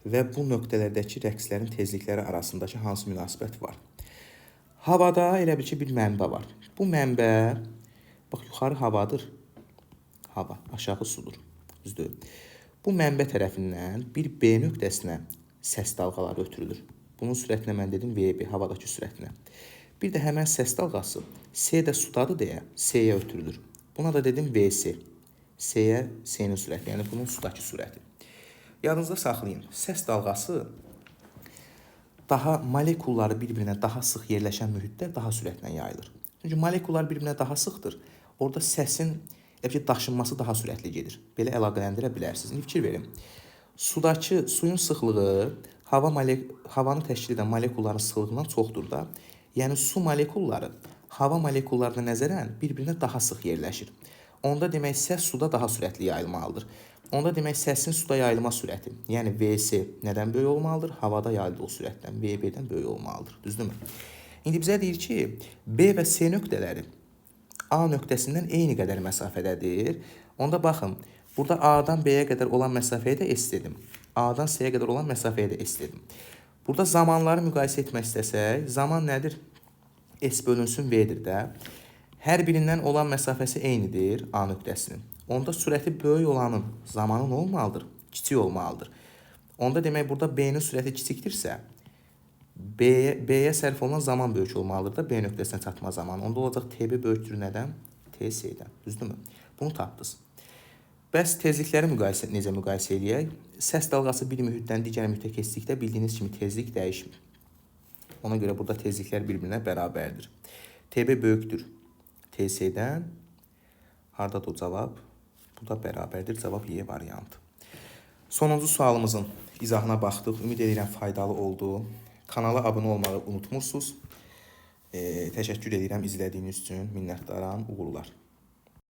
və bu nöqtələrdəki rəqslərin tezlikləri arasındakı hansı münasibət var? Havada elə bil ki bir mənbə var. Bu mənbə, bax yuxarı havadır, hava, aşağı sudur, düzdür. Bu mənbə tərəfindən bir B nöqtəsinə səs dalğaları ötürülür. Bunun sürətinə mən dedim VB, havadakı sürətinə. Bir də həmən səs dalğası C də sudadır deyə C-yə ötürülür. Buna da dedim VC. C-yə C-nin sürəti, yəni bunun sudakı sürəti. Yadınızda saxlayın, səs dalğası daha molekulları bir-birinə daha sıx yerləşən mühitdə daha sürətlə yayılır. Çünki molekullar bir-birinə daha sıxdır. Orada səsin daşınması daha sürətli gedir. Belə əlaqələndirə bilərsiniz. İndi fikir verin. Suyun sıxlığı havanı təşkil edən molekulların sıxlığından çoxdur da. Yəni su molekulları hava molekullarına nəzərən bir-birinə daha sıx yerləşir. Onda demək səs suda daha sürətli yayılmalıdır. Onda demək səsin suda yayılma sürəti, yəni VC nədən böyük olmalıdır? Havada yayıldığı sürətdən, VB-dən böyük olmalıdır. Düzdürmü? İndi bizə deyir ki, B və C nöqtələri A nöqtəsindən eyni qədər məsafədədir. Onda baxın, burada A-dan B-yə qədər olan məsafəyə də S dedim. A-dan C-yə qədər olan məsafəyə də S dedim. Burada zamanları müqayisə etmək istəsək, zaman nədir? S bölünsün V-dir də. Hər birindən olan məsafəsi eynidir A nöqtəsinin. Onda sürəti böyük olanın zamanı nə olmalıdır? Kiçik olmalıdır. Onda demək burada B-nin sürəti kiçikdirsə, B-yə sərf olunan zaman böyük olmalıdır da B nöqtəsinə çatma zamanı. Onda olacaq TB böyükdür nədən? TC-dən. Düzdürmü? Bunu tapdınız. Bəs tezlikləri necə müqayisə eləyək? Səs dalğası bir mühitdən digər mühitə keçdikdə bildiyiniz kimi tezlik dəyişmir. Ona görə burada tezliklər bir-birinə bərabərdir. TB böyükdür TC-dən. Hardadır o cavab? Bu da bərabərdir. Cavab Y variantı. Sonuncu sualımızın izahına baxdıq. Ümid edirəm faydalı oldu. Kanala abunə olmağı unutmursunuz. Təşəkkür edirəm izlədiyiniz üçün. Minnətdaram. Uğurlar.